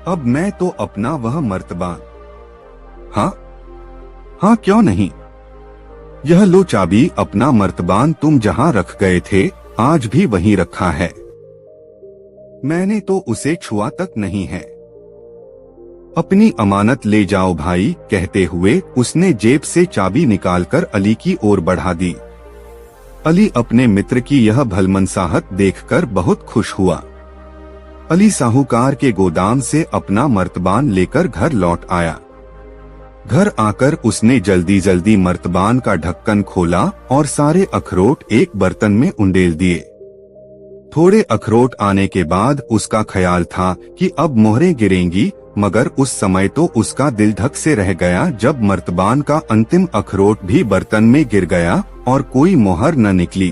अब मैं तो अपना वह मर्तबान। हाँ, क्यों नहीं? यह लो चाबी, अपना मर्तबान तुम जहाँ रख गए थे आज भी वहीं रखा है। मैंने तो उसे छुआ तक नहीं है। अपनी अमानत ले जाओ भाई। कहते हुए उसने जेब से चाबी निकालकर अली की ओर बढ़ा दी। अली अपने मित्र की यह भलमनसाहत देखकर बहुत खुश हुआ। अली साहूकार के गोदाम से अपना मर्तबान लेकर घर लौट आया। घर आकर उसने जल्दी जल्दी मर्तबान का ढक्कन खोला और सारे अखरोट एक बर्तन में उंडेल दिए। थोड़े अखरोट आने के बाद उसका ख्याल था कि अब मोहरें गिरेंगी, मगर उस समय तो उसका दिल धक से रह गया जब मर्तबान का अंतिम अखरोट भी बर्तन में गिर गया और कोई मोहर न निकली।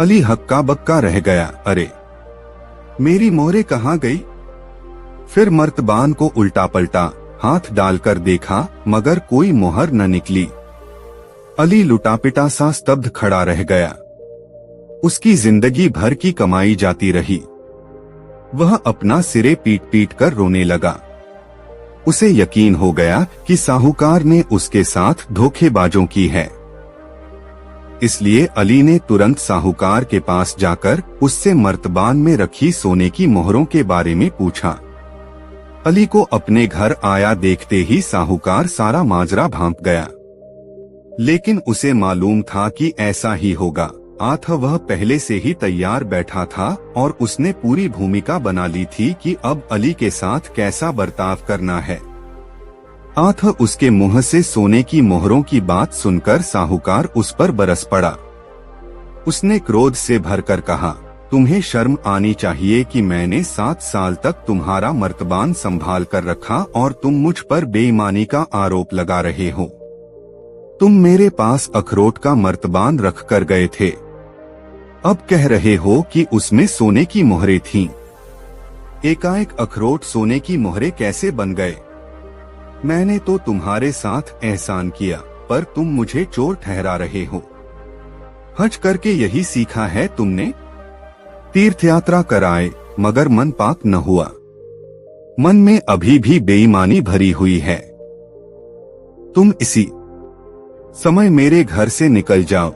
अली हक्का बक्का रह गया। अरे, मेरी मोहरें कहाँ गई? फिर मर्तबान को उल्टा पलटा हाथ डालकर देखा, मगर कोई मोहर न निकली। अली लुटापिटा सा स्तब्ध खड़ा रह गया। उसकी जिंदगी भर की कमाई जाती रही। वह अपना सिरे पीट पीट कर रोने लगा। उसे यकीन हो गया कि साहूकार ने उसके साथ धोखेबाजों की है। इसलिए अली ने तुरंत साहूकार के पास जाकर उससे मर्तबान में रखी सोने की मोहरों के बारे में पूछा। अली को अपने घर आया देखते ही साहूकार सारा माजरा भांप गया, लेकिन उसे मालूम था कि ऐसा ही होगा। वह पहले से ही तैयार बैठा था और उसने पूरी भूमिका बना ली थी कि अब अली के साथ कैसा बर्ताव करना है। उसके मुंह से सोने की मोहरों की बात सुनकर साहूकार उस पर बरस पड़ा। उसने क्रोध से भरकर कहा, तुम्हें शर्म आनी चाहिए कि मैंने 7 साल तक तुम्हारा मर्तबान संभाल कर रखा और तुम मुझ पर बेईमानी का आरोप लगा रहे हो। तुम मेरे पास अखरोट का मर्तबान रख कर गए थे, अब कह रहे हो कि उसमें सोने की मोहरें थीं। एकाएक अखरोट सोने की मोहरें कैसे बन गए? मैंने तो तुम्हारे साथ एहसान किया, पर तुम मुझे चोर ठहरा रहे हो। हज करके यही सीखा है तुमने? तीर्थ यात्रा कराए मगर मन पाक न हुआ। मन में अभी भी बेईमानी भरी हुई है। तुम इसी समय मेरे घर से निकल जाओ।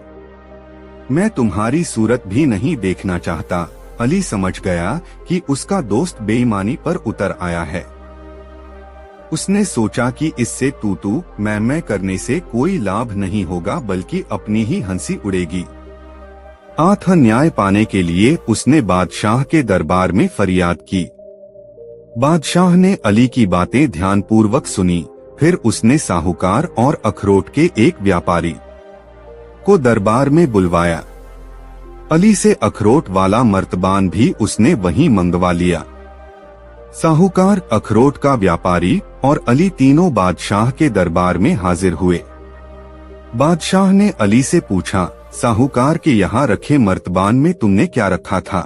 मैं तुम्हारी सूरत भी नहीं देखना चाहता। अली समझ गया कि उसका दोस्त बेईमानी पर उतर आया है। उसने सोचा कि इससे तू मैं करने से कोई लाभ नहीं होगा, बल्कि अपनी ही हंसी उड़ेगी। न्याय पाने के लिए उसने बादशाह के दरबार में फरियाद की। बादशाह ने अली की बातें ध्यानपूर्वक सुनी। फिर उसने साहूकार और अखरोट के एक व्यापारी को दरबार में बुलवाया। अली से अखरोट वाला मर्तबान भी उसने वहीं मंगवा लिया। साहूकार, अखरोट का व्यापारी और अली तीनों बादशाह के दरबार में हाजिर हुए। बादशाह ने अली से पूछा, साहूकार के यहाँ रखे मर्तबान में तुमने क्या रखा था?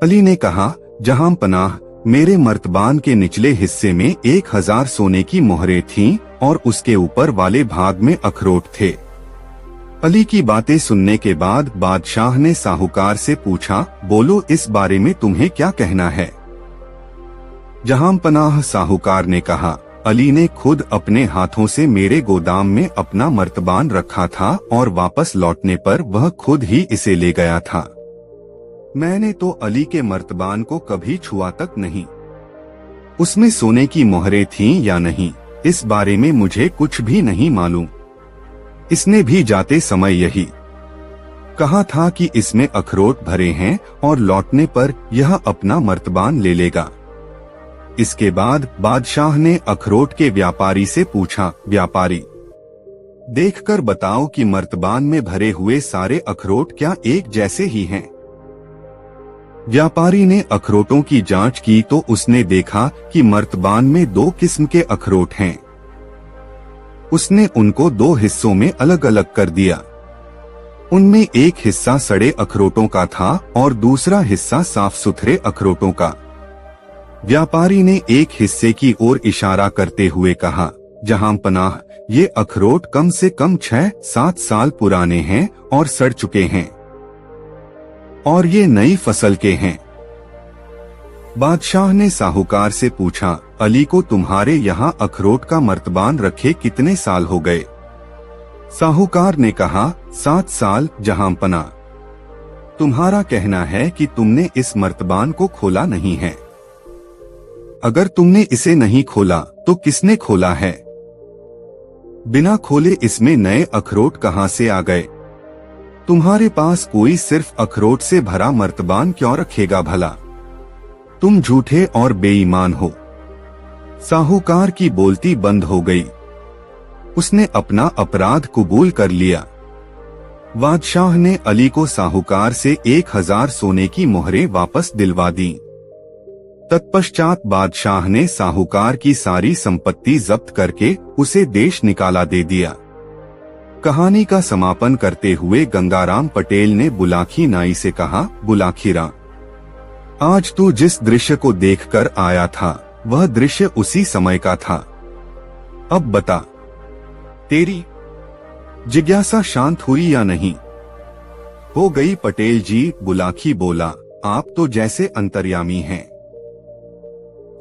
अली ने कहा, जहां पनाह, मेरे मर्तबान के निचले हिस्से में 1000 सोने की मोहरें थीं और उसके ऊपर वाले भाग में अखरोट थे। अली की बातें सुनने के बाद बादशाह ने साहूकार से पूछा, बोलो, इस बारे में तुम्हें क्या कहना है? जहां पनाह, साहूकार ने कहा, अली ने खुद अपने हाथों से मेरे गोदाम में अपना मर्तबान रखा था और वापस लौटने पर वह खुद ही इसे ले गया था। मैंने तो अली के मर्तबान को कभी छुआ तक नहीं। उसमें सोने की मोहरें थीं या नहीं, इस बारे में मुझे कुछ भी नहीं मालूम। इसने भी जाते समय यही कहा था कि इसमें अखरोट भरे हैं और लौटने पर यह अपना मर्तबान ले लेगा। इसके बाद बादशाह ने अखरोट के व्यापारी से पूछा, व्यापारी, देखकर बताओ कि मर्तबान में भरे हुए सारे अखरोट क्या एक जैसे ही हैं? व्यापारी ने अखरोटों की जांच की तो उसने देखा कि मर्तबान में 2 किस्म के अखरोट हैं। उसने उनको 2 हिस्सों में अलग अलग कर दिया। उनमें एक हिस्सा सड़े अखरोटों का था और दूसरा हिस्सा साफ सुथरे अखरोटों का। व्यापारी ने एक हिस्से की ओर इशारा करते हुए कहा, जहां पनाह, ये अखरोट कम से कम 6-7 साल पुराने हैं और सड़ चुके हैं और ये नई फसल के हैं। बादशाह ने साहूकार से पूछा, अली को तुम्हारे यहाँ अखरोट का मर्तबान रखे कितने साल हो गए? साहूकार ने कहा, 7 साल जहां पना। तुम्हारा कहना है कि तुमने इस मर्तबान को खोला नहीं है। अगर तुमने इसे नहीं खोला तो किसने खोला है? बिना खोले इसमें नए अखरोट कहां से आ गए? तुम्हारे पास कोई सिर्फ अखरोट से भरा मर्तबान क्यों रखेगा भला? तुम झूठे और बेईमान हो। साहूकार की बोलती बंद हो गई। उसने अपना अपराध कबूल कर लिया। बादशाह ने अली को साहूकार से 1000 सोने की मोहरें वापस दिलवा दी। तत्पश्चात बादशाह ने साहूकार की सारी संपत्ति जब्त करके उसे देश निकाला दे दिया। कहानी का समापन करते हुए गंगाराम पटेल ने बुलाखी नाई से कहा, बुलाखीरा, आज तू जिस दृश्य को देखकर आया था वह दृश्य उसी समय का था। अब बता, तेरी जिज्ञासा शांत हुई या नहीं? हो गई पटेल जी, बुलाखी बोला, आप तो जैसे अंतर्यामी हैं।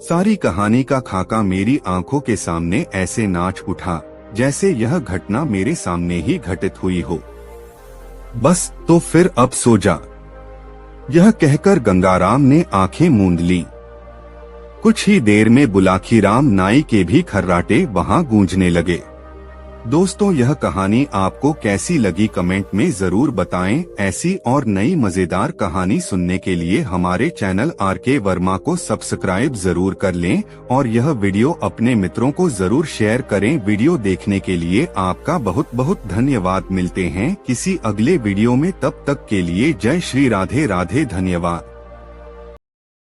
सारी कहानी का खाका मेरी आंखों के सामने ऐसे नाच उठा जैसे यह घटना मेरे सामने ही घटित हुई हो। बस तो फिर अब सो जा। यह कहकर गंगाराम ने आंखें मूंद लीं। कुछ ही देर में बुलाखीराम नाई के भी खर्राटे वहां गूंजने लगे। दोस्तों, यह कहानी आपको कैसी लगी कमेंट में जरूर बताएं। ऐसी और नई मजेदार कहानी सुनने के लिए हमारे चैनल RK वर्मा को सब्सक्राइब जरूर कर लें और यह वीडियो अपने मित्रों को जरूर शेयर करें। वीडियो देखने के लिए आपका बहुत बहुत धन्यवाद। मिलते हैं किसी अगले वीडियो में, तब तक के लिए जय श्री राधे राधे, धन्यवाद।